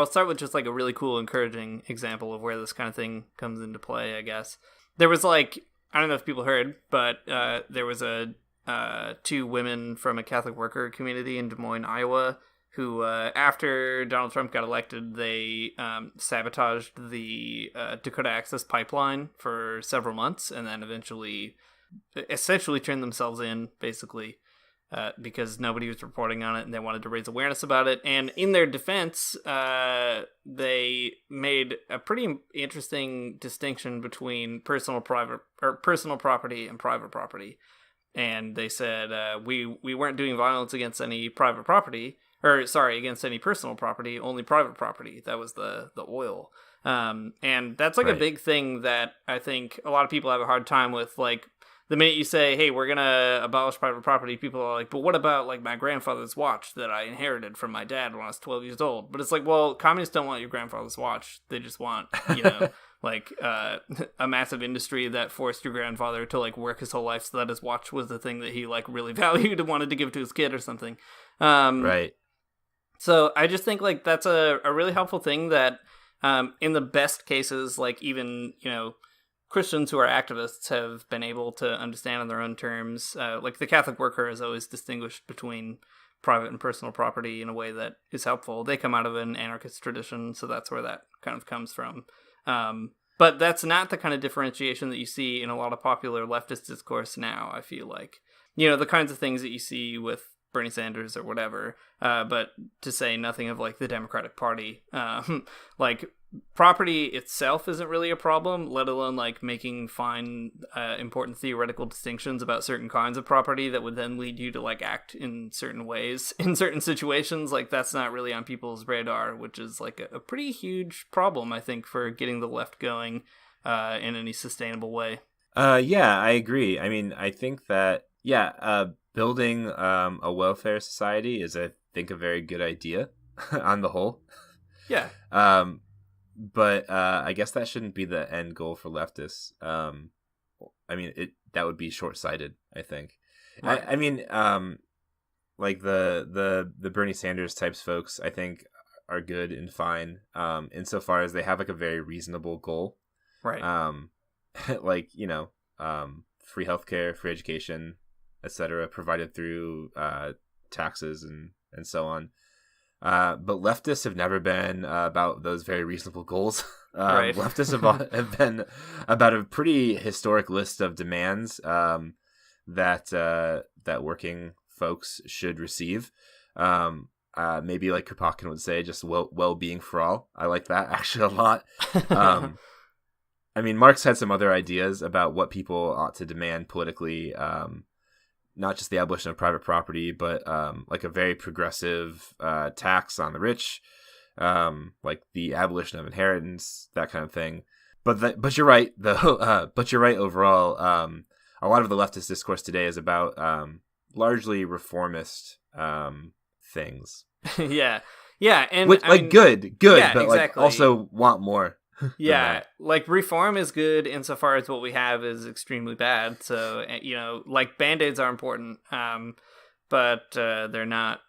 start with just like a really cool, encouraging example of where this kind of thing comes into play, I guess. There was like, I don't know if people heard, but there was two women from a Catholic worker community in Des Moines, Iowa, who, after Donald Trump got elected, they sabotaged the Dakota Access Pipeline for several months, and then essentially turned themselves in, basically, because nobody was reporting on it, and they wanted to raise awareness about it. And in their defense, they made a pretty interesting distinction between personal property and private property. And they said we weren't doing violence against any private property. Against any personal property, only private property. That was the oil. And that's like a big thing that I think a lot of people have a hard time with. Like, the minute you say, hey, we're going to abolish private property, people are like, but what about like my grandfather's watch that I inherited from my dad when I was 12 years old? But it's like, well, communists don't want your grandfather's watch. They just want, like a massive industry that forced your grandfather to like work his whole life so that his watch was the thing that he like really valued and wanted to give to his kid or something. Right. So I just think like that's a really helpful thing that in the best cases, like even, Christians who are activists have been able to understand on their own terms. Like the Catholic worker has always distinguished between private and personal property in a way that is helpful. They come out of an anarchist tradition, so that's where that kind of comes from. But that's not the kind of differentiation that you see in a lot of popular leftist discourse now, I feel like. The kinds of things that you see with Bernie Sanders or whatever, but to say nothing of like the Democratic Party. Like property itself isn't really a problem, let alone like making fine, important theoretical distinctions about certain kinds of property that would then lead you to like act in certain ways in certain situations. Like that's not really on people's radar, which is like a pretty huge problem, I think, for getting the left going in any sustainable way. Yeah, I agree. I mean, I think that, building a welfare society is, I think, a very good idea on the whole. Yeah. But I guess that shouldn't be the end goal for leftists. I mean, that would be short-sighted, I think. Right. I mean, like the Bernie Sanders types folks, I think, are good and fine insofar as they have like a very reasonable goal. Right. Like, free healthcare, free education, etc., provided through taxes and so on. But leftists have never been about those very reasonable goals. Right. Leftists have been about a pretty historic list of demands that working folks should receive. Maybe like Kropotkin would say, just well-being for all. I like that actually a lot. I mean, Marx had some other ideas about what people ought to demand politically. Not just the abolition of private property, but like a very progressive tax on the rich, like the abolition of inheritance, that kind of thing. But you're right, though. But you're right overall. A lot of the leftist discourse today is about largely reformist things. Yeah, and which, like, good, yeah, but exactly. Like also want more. Yeah, like reform is good insofar as what we have is extremely bad. So, like Band-Aids are important, but they're not,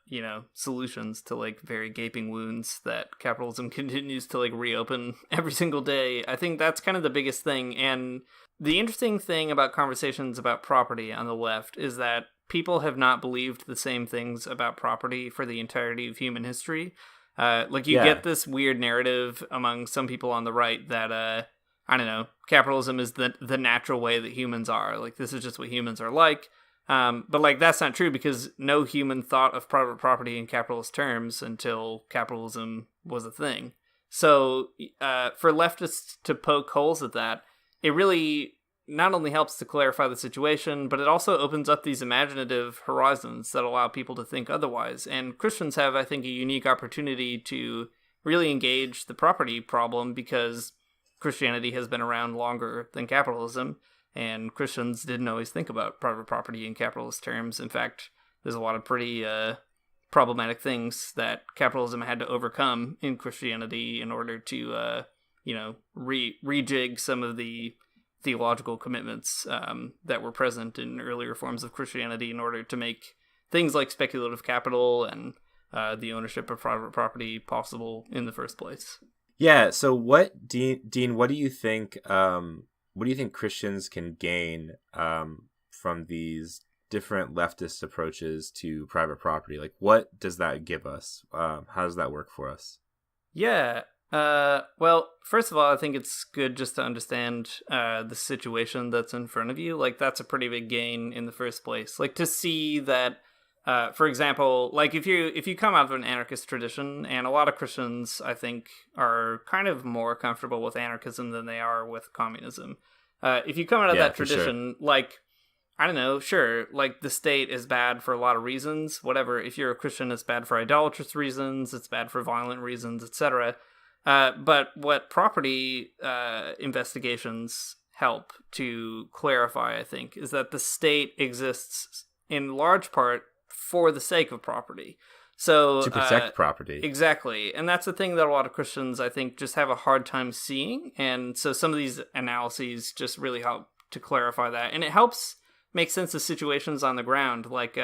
solutions to like very gaping wounds that capitalism continues to like reopen every single day. I think that's kind of the biggest thing. And the interesting thing about conversations about property on the left is that people have not believed the same things about property for the entirety of human history. Get this weird narrative among some people on the right that, I don't know, capitalism is the natural way that humans are. Like, this is just what humans are like. But, like, that's not true because no human thought of private property in capitalist terms until capitalism was a thing. So, for leftists to poke holes at that, it really not only helps to clarify the situation, but it also opens up these imaginative horizons that allow people to think otherwise. And Christians have, I think, a unique opportunity to really engage the property problem because Christianity has been around longer than capitalism, and Christians didn't always think about private property in capitalist terms. In fact, there's a lot of pretty problematic things that capitalism had to overcome in Christianity in order to, rejig some of the theological commitments that were present in earlier forms of Christianity in order to make things like speculative capital and the ownership of private property possible in the first place. Yeah. So, Dean? What do you think? What do you think Christians can gain from these different leftist approaches to private property? Like, what does that give us? How does that work for us? Yeah. Well, first of all, I think it's good just to understand the situation that's in front of you. Like, that's a pretty big gain in the first place. Like, to see that, for example, like if you come out of an anarchist tradition, and a lot of Christians, I think, are kind of more comfortable with anarchism than they are with communism. If you come out of that tradition, sure. Like, I don't know, sure, like the state is bad for a lot of reasons, whatever. If you're a Christian, it's bad for idolatrous reasons, it's bad for violent reasons, etc. But what property investigations help to clarify, I think, is that the state exists in large part for the sake of property. So to protect property. Exactly. And that's the thing that a lot of Christians, I think, just have a hard time seeing. And so some of these analyses just really help to clarify that. And it helps make sense of situations on the ground. Like,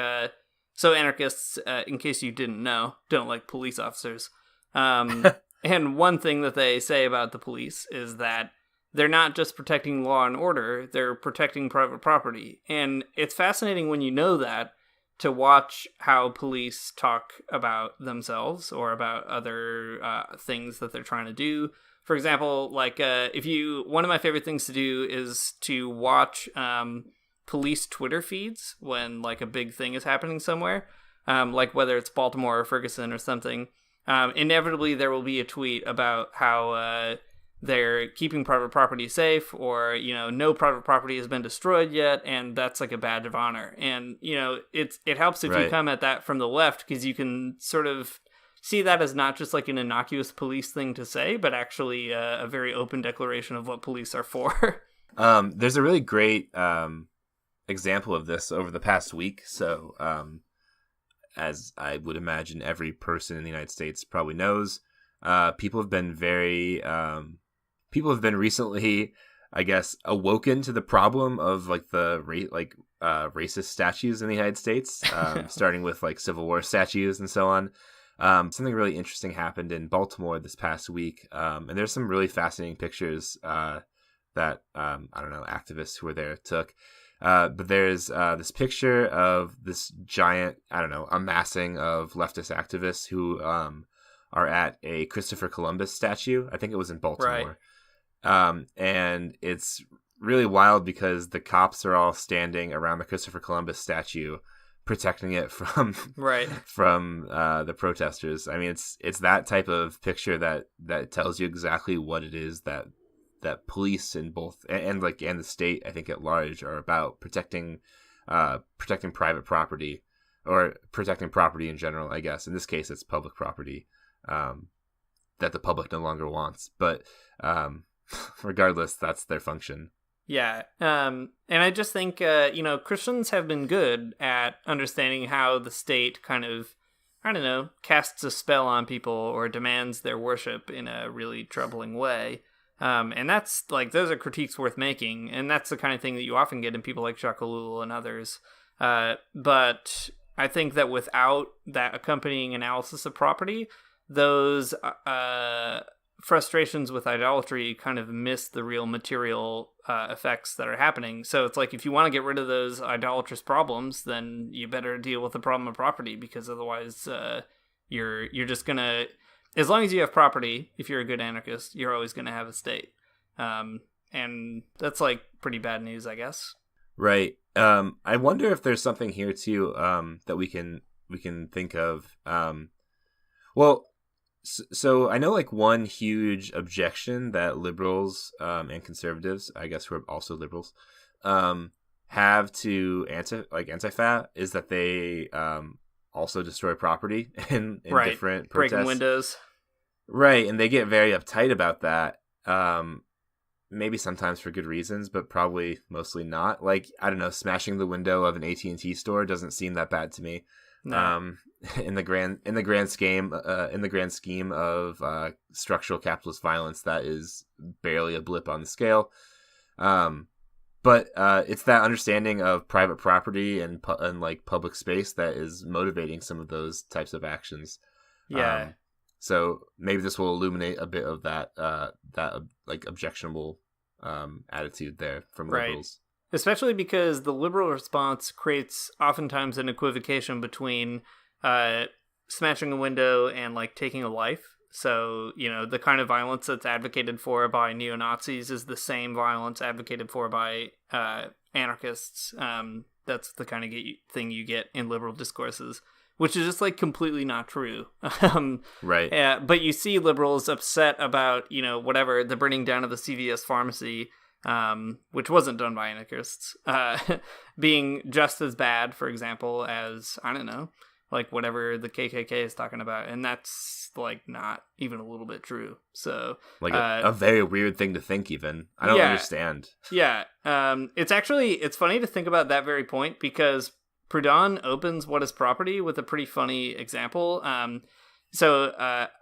so anarchists, in case you didn't know, don't like police officers. And one thing that they say about the police is that they're not just protecting law and order, they're protecting private property. And it's fascinating when you know that, to watch how police talk about themselves or about other things that they're trying to do. For example, like one of my favorite things to do is to watch police Twitter feeds when like a big thing is happening somewhere, like whether it's Baltimore or Ferguson or something. Inevitably there will be a tweet about how they're keeping private property safe, or, no private property has been destroyed yet, and that's like a badge of honor. And, it helps if you come at that from the left, because you can sort of see that as not just like an innocuous police thing to say, but actually a very open declaration of what police are for. There's a really great example of this over the past week. So, as I would imagine every person in the United States probably knows, people have been recently, I guess, awoken to the problem of like the racist statues in the United States, starting with like Civil War statues and so on. Something really interesting happened in Baltimore this past week, and there's some really fascinating pictures that I don't know, activists who were there took. But there's this picture of this giant, I don't know, amassing of leftist activists who are at a Christopher Columbus statue. I think it was in Baltimore. Right. And it's really wild because the cops are all standing around the Christopher Columbus statue, protecting it from the protesters. I mean, it's that type of picture that tells you exactly what it is that police in both and the state, I think, at large, are about: protecting private property, or protecting property in general. I guess in this case it's public property that the public no longer wants, but regardless, that's their function. Yeah. And I just think Christians have been good at understanding how the state kind of, I don't know, casts a spell on people or demands their worship in a really troubling way. And that's like, those are critiques worth making, and that's the kind of thing that you often get in people like Jacques Ellul and others. But I think that without that accompanying analysis of property, those frustrations with idolatry kind of miss the real material effects that are happening. So it's like, if you want to get rid of those idolatrous problems, then you better deal with the problem of property, because otherwise you're just gonna, as long as you have property, if you're a good anarchist, you're always going to have a state. And that's like pretty bad news, I guess. Right. I wonder if there's something here too that we can think of. So I know like one huge objection that liberals and conservatives, I guess who are also liberals, have to anti-fa is that they also destroy property in right. different protests. Breaking windows. Right, and they get very uptight about that. maybe sometimes for good reasons, but probably mostly not. Like, I don't know, smashing the window of an AT&T store doesn't seem that bad to me. No. In the grand scheme of structural capitalist violence, that is barely a blip on the scale. But it's that understanding of private property and like public space that is motivating some of those types of actions. Yeah. So maybe this will illuminate a bit of that like objectionable attitude there from liberals. Especially because the liberal response creates oftentimes an equivocation between smashing a window and like taking a life. So, the kind of violence that's advocated for by neo-Nazis is the same violence advocated for by anarchists. That's the kind of thing you get in liberal discourses, which is just like completely not true. Right. But you see liberals upset about, whatever, the burning down of the CVS pharmacy, which wasn't done by anarchists, being just as bad, for example, as, I don't know, like whatever the KKK is talking about. And that's like not even a little bit true. So like a very weird thing to think even. I don't understand. Yeah. It's funny to think about that very point because Proudhon opens What is Property with a pretty funny example. So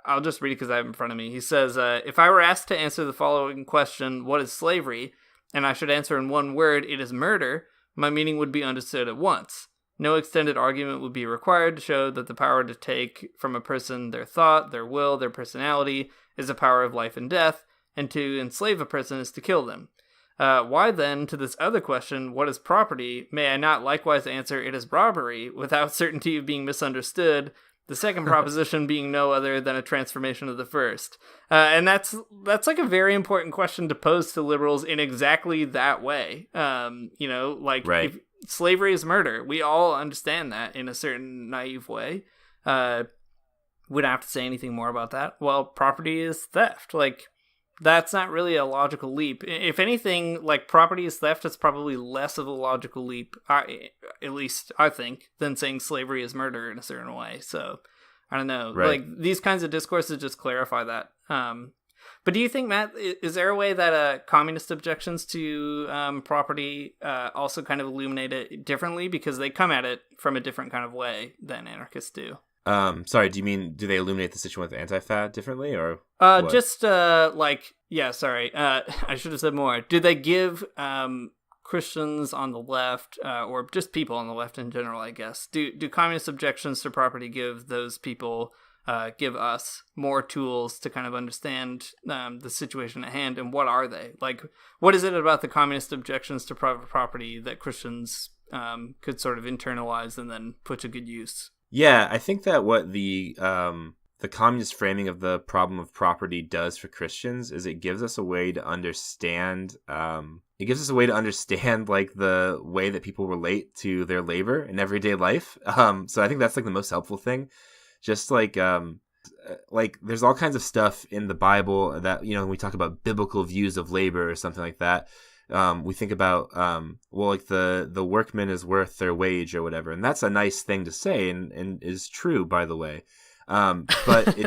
I'll just read it because I have it in front of me. He says, if I were asked to answer the following question, what is slavery? And I should answer in one word, it is murder, my meaning would be understood at once. No extended argument would be required to show that the power to take from a person their thought, their will, their personality is a power of life and death, and to enslave a person is to kill them. Why then, to this other question, what is property, may I not likewise answer it is robbery, without certainty of being misunderstood, the second proposition being no other than a transformation of the first. And that's like a very important question to pose to liberals in exactly that way. If slavery is murder. We all understand that in a certain naive way. We don't have to say anything more about that. Well, property is theft. Like, that's not really a logical leap. If anything, like, property is theft, it's probably less of a logical leap, at least I think, than saying slavery is murder in a certain way. So, I don't know. Right. Like, these kinds of discourses just clarify that. But do you think, Matt, is there a way that communist objections to property also kind of illuminate it differently? Because they come at it from a different kind of way than anarchists do. Sorry, do they illuminate the situation with anti-fat differently, or I should have said more. Do they give Christians on the left, or just people on the left in general, I guess, do communist objections to property give those people, give us more tools to kind of understand the situation at hand, and what are they? Like, what is it about the communist objections to private property that Christians could sort of internalize and then put to good use? Yeah, I think that what the communist framing of the problem of property does for Christians is it gives us a way to understand. It gives us a way to understand like the way that people relate to their labor in everyday life. So I think that's like the most helpful thing. Just like there's all kinds of stuff in the Bible that, when we talk about biblical views of labor or something like that. We think about, the workman is worth their wage or whatever. And that's a nice thing to say and is true, by the way. But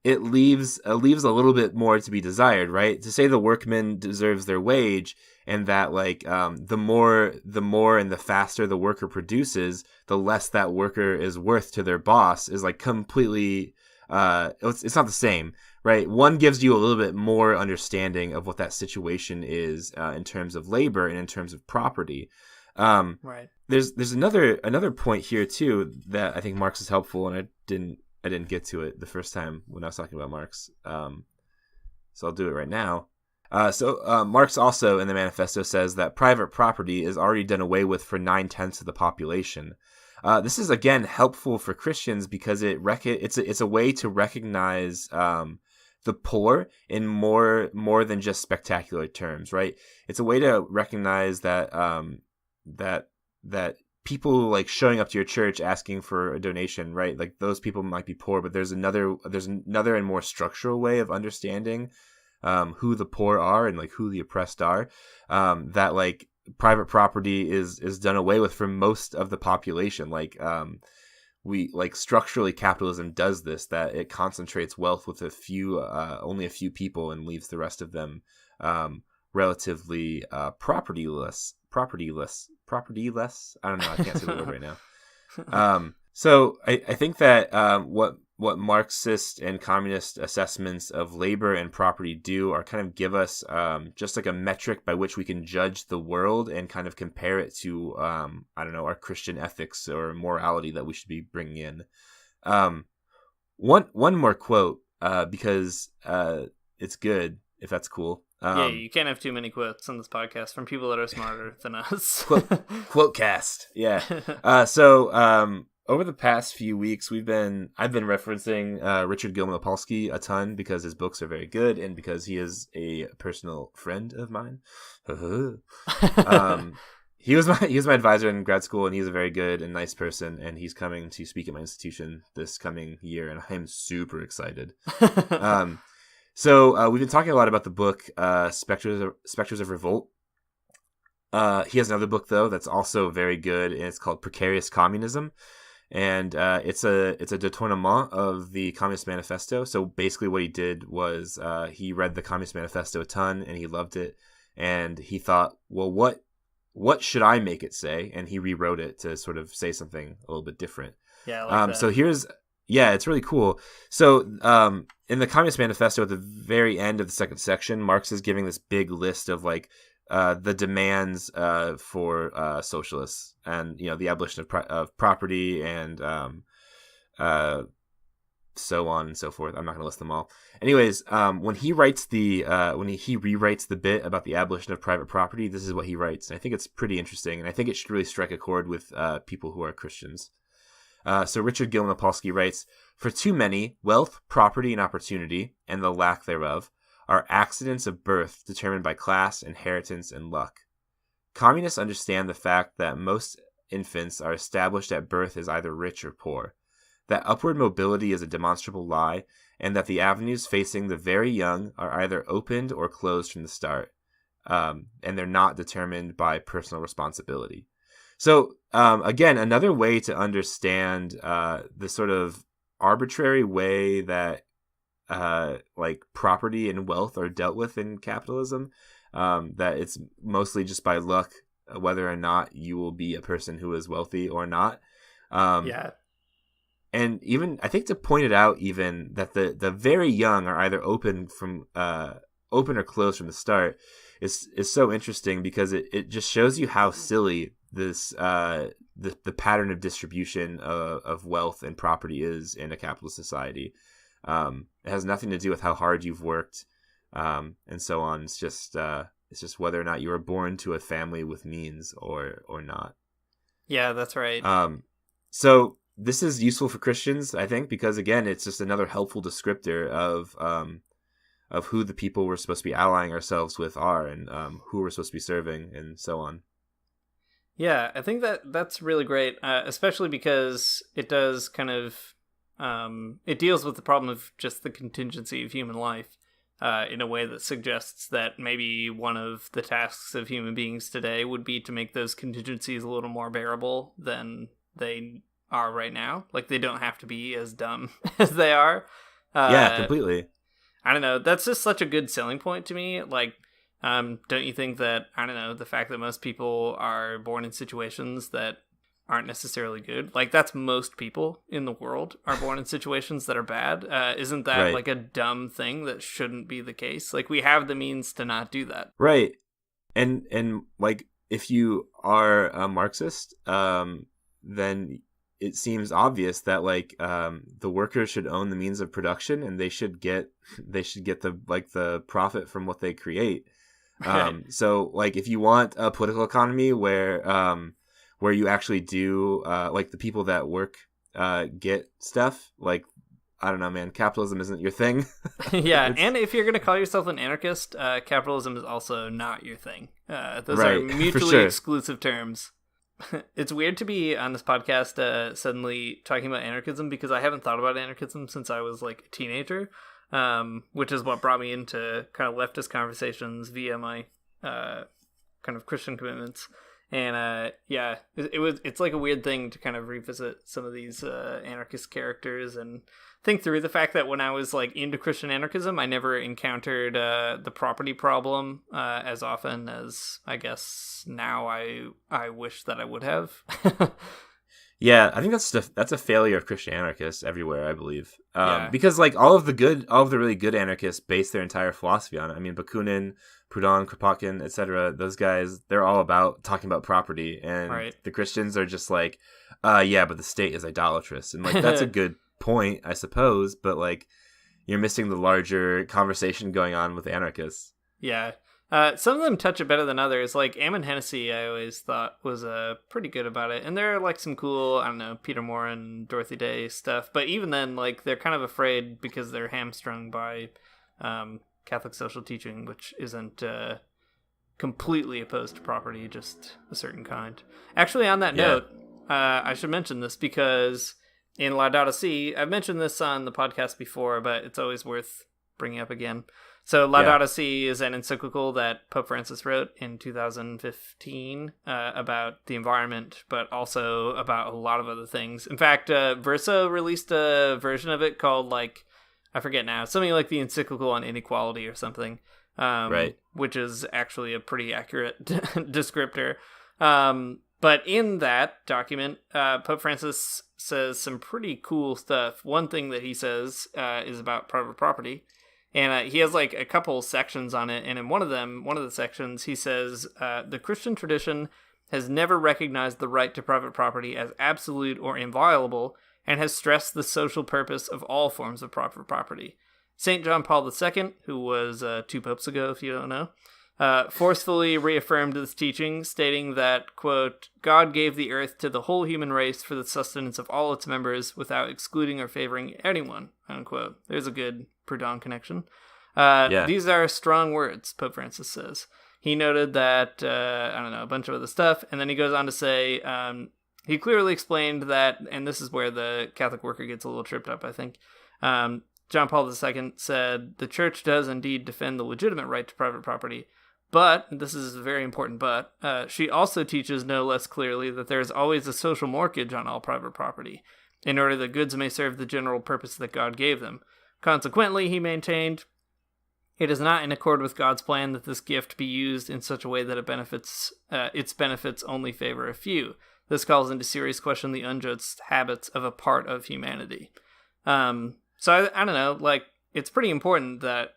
it leaves a little bit more to be desired, right? To say the workman deserves their wage and that the more and the faster the worker produces, the less that worker is worth to their boss is like completely, it's not the same. Right, one gives you a little bit more understanding of what that situation is in terms of labor and in terms of property. Right. There's another point here too that I think Marx is helpful, and I didn't get to it the first time when I was talking about Marx. So I'll do it right now. Marx also in the manifesto says that private property is already done away with for 9/10 of the population. This is again helpful for Christians because it's a way to recognize the poor in more than just spectacular terms, right? It's a way to recognize that that people like showing up to your church asking for a donation, right? Like those people might be poor, but there's another and more structural way of understanding who the poor are and like who the oppressed are. That like private property is done away with for most of the population. Structurally capitalism does this, that it concentrates wealth with only a few people and leaves the rest of them relatively propertyless. I don't know. I can't say the word right now. So I think that what Marxist and communist assessments of labor and property do are kind of give us just like a metric by which we can judge the world and kind of compare it to I don't know, our Christian ethics or morality that we should be bringing in. One more quote because it's good, if that's cool. Yeah, you can't have too many quotes on this podcast from people that are smarter than us. Quote cast, yeah. So over the past few weeks, I've been referencing Richard Gilman Opolsky a ton because his books are very good and because he is a personal friend of mine. He was my advisor in grad school, and he's a very good and nice person. And he's coming to speak at my institution this coming year, and I'm super excited. So we've been talking a lot about the book Spectres of Revolt. He has another book though that's also very good, and it's called Precarious Communism, and it's a détournement of the Communist Manifesto. So basically, what he did was he read the Communist Manifesto a ton, and he loved it, and he thought, well, what should I make it say? And he rewrote it to sort of say something a little bit different. Yeah, I like that. Yeah, it's really cool. So in the Communist Manifesto, at the very end of the second section, Marx is giving this big list of like the demands for socialists, and the abolition of property and so on and so forth. I'm not going to list them all. Anyways, when he writes he rewrites the bit about the abolition of private property, this is what he writes. And I think it's pretty interesting, and I think it should really strike a chord with people who are Christians. So Richard Gilman Opolsky writes, "For too many, wealth, property, and opportunity, and the lack thereof, are accidents of birth determined by class, inheritance, and luck. Communists understand the fact that most infants are established at birth as either rich or poor, that upward mobility is a demonstrable lie, and that the avenues facing the very young are either opened or closed from the start, and they're not determined by personal responsibility." So, again, another way to understand the sort of arbitrary way that like property and wealth are dealt with in capitalism, that it's mostly just by luck whether or not you will be a person who is wealthy or not. Yeah. And even, I think to point it out even, that the very young are either open or closed from the start is so interesting, because it just shows you how silly this the pattern of distribution of wealth and property is in a capitalist society. It has nothing to do with how hard you've worked, and so on. It's just whether or not you were born to a family with means or not. Yeah, that's right. So this is useful for Christians, I think, because again, it's just another helpful descriptor of who the people we're supposed to be allying ourselves with are, and who we're supposed to be serving, and so on. Yeah, I think that's really great, especially because it does kind of it deals with the problem of just the contingency of human life in a way that suggests that maybe one of the tasks of human beings today would be to make those contingencies a little more bearable than they are right now. Like, they don't have to be as dumb as they are. Yeah, completely. I don't know. That's just such a good selling point to me. Like, don't you think that, I don't know, the fact that most people are born in situations that aren't necessarily good, like that's most people in the world are born in situations that are bad. Isn't that right. like a dumb thing that shouldn't be the case? Like, we have the means to not do that. Right. And like, if you are a Marxist, then it seems obvious that like the workers should own the means of production, and they should get the profit from what they create. So like, if you want a political economy where you actually do like the people that work get stuff, like, I don't know, man, capitalism isn't your thing. Yeah, and if you're going to call yourself an anarchist, capitalism is also not your thing. Those right, are mutually sure. exclusive terms. It's weird to be on this podcast suddenly talking about anarchism, because I haven't thought about anarchism since I was like a teenager, which is what brought me into kind of leftist conversations via my kind of Christian commitments. And it's like a weird thing to kind of revisit some of these anarchist characters and think through the fact that when I was like into Christian anarchism, I never encountered the property problem as often as I guess now I wish that I would have. Yeah, I think that's a failure of Christian anarchists everywhere, I believe. Yeah. Because like all of the really good anarchists base their entire philosophy on it. I mean, Bakunin, Proudhon, Kropotkin, etc. Those guys, they're all about talking about property, and Right. the Christians are just like, yeah, but the state is idolatrous, and like that's a good point, I suppose. But like, you're missing the larger conversation going on with anarchists. Yeah. Some of them touch it better than others. Like Ammon Hennessy, I always thought was pretty good about it. And there are like some cool, I don't know, Peter Moore and Dorothy Day stuff. But even then, like they're kind of afraid because they're hamstrung by Catholic social teaching, which isn't completely opposed to property, just a certain kind. Actually, on that note, I should mention this because in Laudato Si, I've mentioned this on the podcast before, but it's always worth bringing up again. So Laudato Si is an encyclical that Pope Francis wrote in 2015 about the environment, but also about a lot of other things. In fact, Verso released a version of it called, like, I forget now, something like the encyclical on inequality or something, Right. which is actually a pretty accurate descriptor. But in that document, Pope Francis says some pretty cool stuff. One thing that he says is about private property. And he has like a couple sections on it. And in one of the sections, he says, the Christian tradition has never recognized the right to private property as absolute or inviolable and has stressed the social purpose of all forms of private property. St. John Paul II, who was 2 popes ago, if you don't know, forcefully reaffirmed this teaching, stating that, quote, God gave the earth to the whole human race for the sustenance of all its members without excluding or favoring anyone, unquote. There's a good Proudhon connection. These are strong words, Pope Francis says. He noted that, a bunch of other stuff, and then he goes on to say, he clearly explained that, and this is where the Catholic worker gets a little tripped up, I think. John Paul II said, the church does indeed defend the legitimate right to private property, but, this is a very important but, she also teaches no less clearly that there is always a social mortgage on all private property, in order that goods may serve the general purpose that God gave them. Consequently, he maintained, it is not in accord with God's plan that this gift be used in such a way that its benefits only favor a few. This calls into serious question the unjust habits of a part of humanity. So I don't know, like, it's pretty important that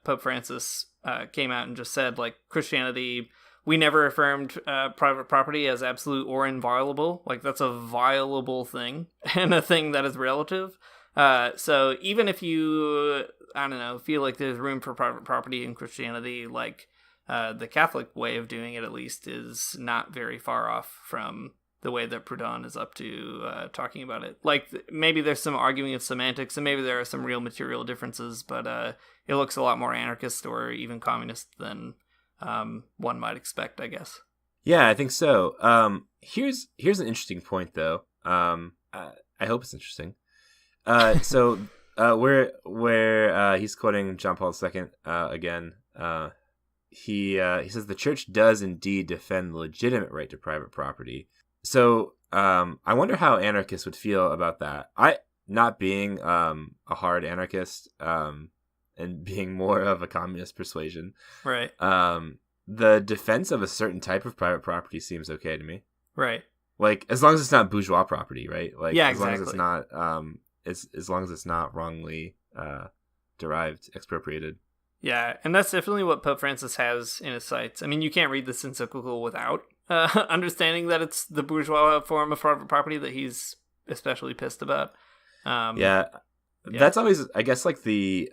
Pope Francis came out and just said, like, Christianity, we never affirmed private property as absolute or inviolable. Like, that's a violable thing, and a thing that is relative. So even if you, feel like there's room for private property in Christianity, like, the Catholic way of doing it, at least, is not very far off from the way that Proudhon is up to talking about it. Like, maybe there's some arguing of semantics, and maybe there are some real material differences, but it looks a lot more anarchist or even communist than one might expect, I guess. Yeah, I think so. Here's an interesting point, though. I hope it's interesting. So where he's quoting John Paul II again. He says the church does indeed defend the legitimate right to private property. So I wonder how anarchists would feel about that. I, not being a hard anarchist and being more of a communist persuasion, right? The defense of a certain type of private property seems okay to me, right? Like, as long as it's not bourgeois property, right? Like, yeah, as exactly. long as it's not as long as it's not wrongly derived, expropriated. Yeah, and that's definitely what Pope Francis has in his sights. I mean, you can't read this encyclical without understanding that it's the bourgeois form of private property that he's especially pissed about. That's always, I guess, like the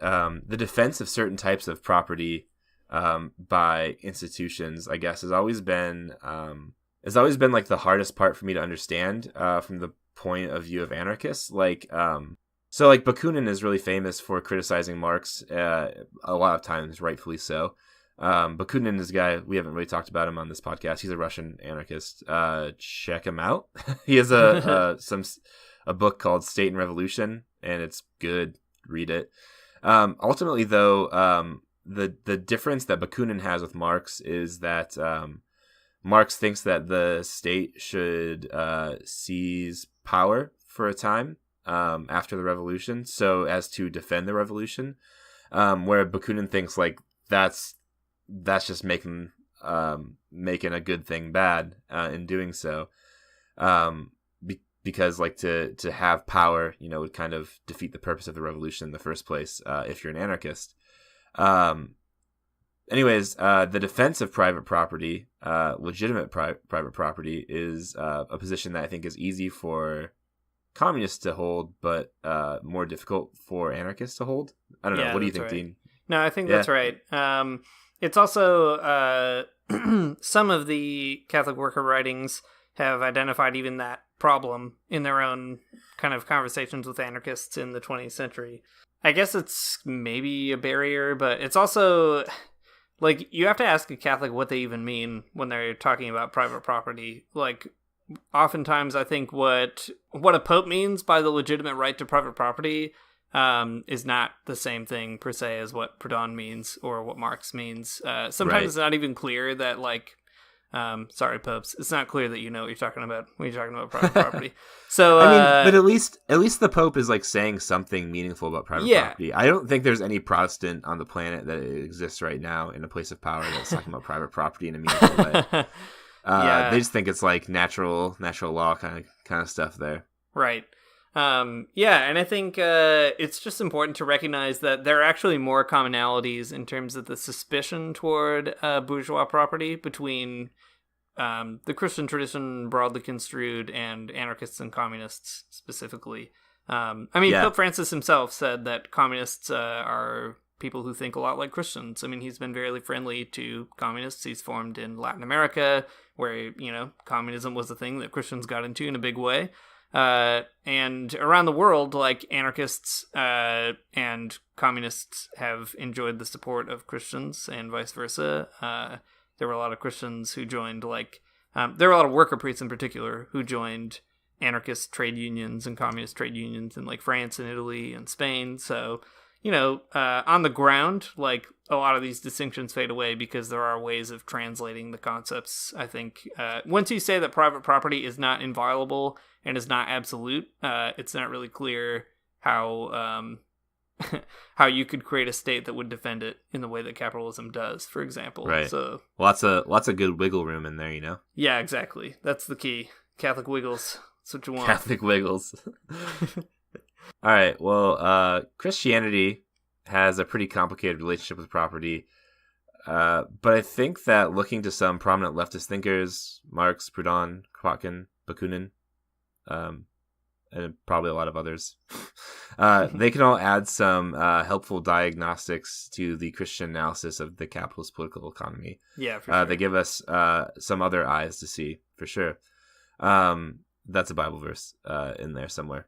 defense of certain types of property by institutions, I guess, has always been like the hardest part for me to understand from the point of view of anarchists. Like, so like Bakunin is really famous for criticizing Marx a lot of times, rightfully so. Bakunin is a guy, we haven't really talked about him on this podcast. He's a Russian anarchist. Check him out. He has a book called State and Revolution, and it's good. Read it. Ultimately, though, the difference that Bakunin has with Marx is that Marx thinks that the state should seize power for a time after the revolution, so as to defend the revolution. Where Bakunin thinks like that's just making a good thing bad in doing so, because like to have power, would kind of defeat the purpose of the revolution in the first place if you're an anarchist. Anyways, the defense of private property, legitimate private property, is a position that I think is easy for communists to hold, but more difficult for anarchists to hold. I don't know. What do you think, right. Dean? No, I think that's right. It's also some of the Catholic worker writings have identified even that problem in their own kind of conversations with anarchists in the 20th century. I guess it's maybe a barrier, but it's also like you have to ask a Catholic what they even mean when they're talking about private property. Like oftentimes I think what a pope means by the legitimate right to private property is not the same thing per se as what Proudhon means or what Marx means. Sometimes It's not even clear that like, sorry, popes, it's not clear that you know what you're talking about when you're talking about private property. So I mean, but at least the Pope is like saying something meaningful about private property. I don't think there's any Protestant on the planet that exists right now in a place of power that's talking about private property in a meaningful way. They just think it's like natural law kind of stuff there. Right. And I think it's just important to recognize that there are actually more commonalities in terms of the suspicion toward bourgeois property between the Christian tradition broadly construed and anarchists and communists specifically. Pope Francis himself said that communists are people who think a lot like Christians. I mean, he's been very friendly to communists. He's formed in Latin America, where, communism was a thing that Christians got into in a big way. And around the world, like anarchists and communists have enjoyed the support of Christians and vice versa. There were a lot of Christians who joined, there were a lot of worker priests in particular who joined anarchist trade unions and communist trade unions in France and Italy and Spain. So, on the ground, a lot of these distinctions fade away because there are ways of translating the concepts. I think once you say that private property is not inviolable and is not absolute, it's not really clear how how you could create a state that would defend it in the way that capitalism does, for example. Right. So lots of good wiggle room in there, Yeah, exactly. That's the key. Catholic wiggles. That's what you want. Catholic wiggles. All right. Well, Christianity has a pretty complicated relationship with property. But I think that looking to some prominent leftist thinkers, Marx, Proudhon, Kropotkin, Bakunin, and probably a lot of others, they can all add some helpful diagnostics to the Christian analysis of the capitalist political economy. Yeah, for sure. They give us some other eyes to see, for sure. That's a Bible verse in there somewhere.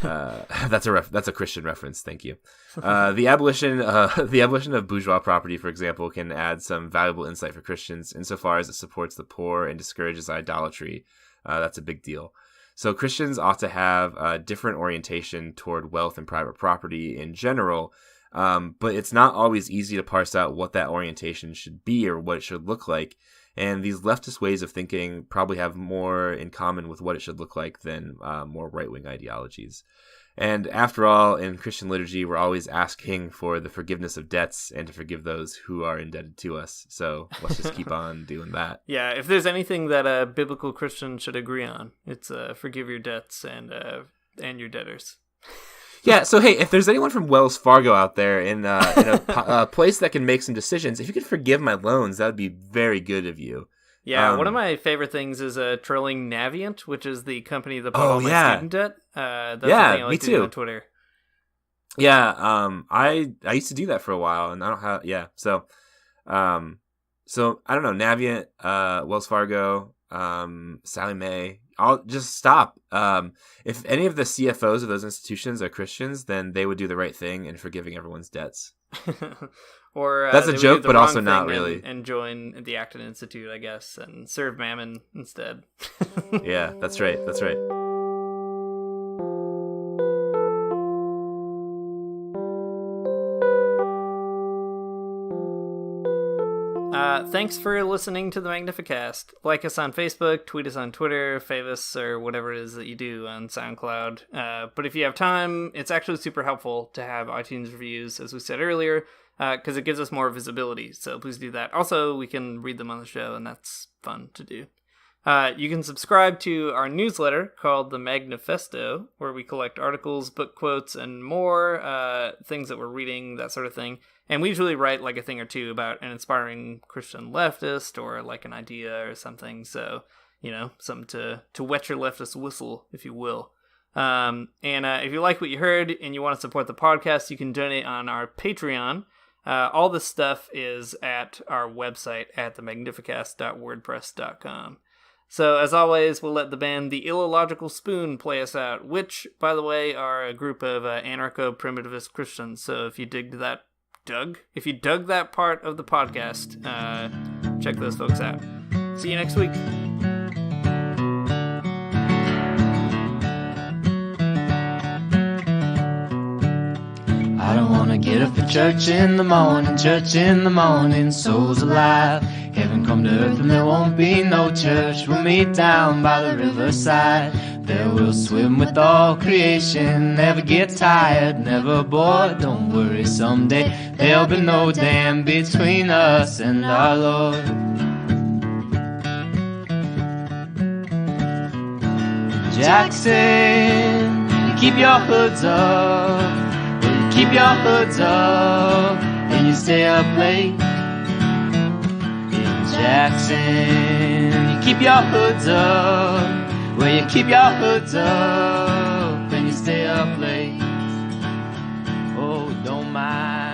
That's a Christian reference. Thank you. The abolition of bourgeois property, for example, can add some valuable insight for Christians insofar as it supports the poor and discourages idolatry. That's a big deal. So Christians ought to have a different orientation toward wealth and private property in general, but it's not always easy to parse out what that orientation should be or what it should look like. And these leftist ways of thinking probably have more in common with what it should look like than more right-wing ideologies. And after all, in Christian liturgy, we're always asking for the forgiveness of debts and to forgive those who are indebted to us. So let's just keep on doing that. Yeah, if there's anything that a biblical Christian should agree on, it's forgive your debts and your debtors. Yeah, so hey, if there's anyone from Wells Fargo out there in a place that can make some decisions, if you could forgive my loans, that would be very good of you. Yeah, one of my favorite things is Trilling Navient, which is the company that bought all my student debt. That's the thing I like to do on Twitter. Yeah, I used to do that for a while, and I don't have So I don't know, Navient, Wells Fargo, Sally Mae. I'll just stop. If any of the CFOs of those institutions are Christians, then they would do the right thing in forgiving everyone's debts. Or that's a joke, but also not really. And join the Acton Institute, I guess, and serve Mammon instead. Yeah, that's right. That's right. Thanks for listening to the Magnificast. Like us on Facebook, tweet us on Twitter, fave us, or whatever it is that you do on SoundCloud. But if you have time, it's actually super helpful to have iTunes reviews, as we said earlier, because it gives us more visibility. So please do that. Also, we can read them on the show, and that's fun to do. You can subscribe to our newsletter called The Manifesto, where we collect articles, book quotes, and more things that we're reading, that sort of thing. And we usually write like a thing or two about an inspiring Christian leftist or like an idea or something. So, something to wet your leftist whistle, if you will. And if you like what you heard and you want to support the podcast, you can donate on our Patreon. All this stuff is at our website at themagnificast.wordpress.com. So, as always, we'll let the band The Illogical Spoon play us out, which, by the way, are a group of anarcho-primitivist Christians. So if you dug that part of the podcast, check those folks out. See you next week. I don't wanna get up for church in the morning, souls alive. Heaven come to earth and there won't be no church. We'll meet down by the riverside. There we'll swim with all creation. Never get tired, never bored. Don't worry, someday there'll be no dam between us and our Lord. Jackson, keep your hoods up. Keep your hoods up and you stay up late. In Jackson, you keep your hoods up. Well, you keep your hoods up and you stay up late. Oh, don't mind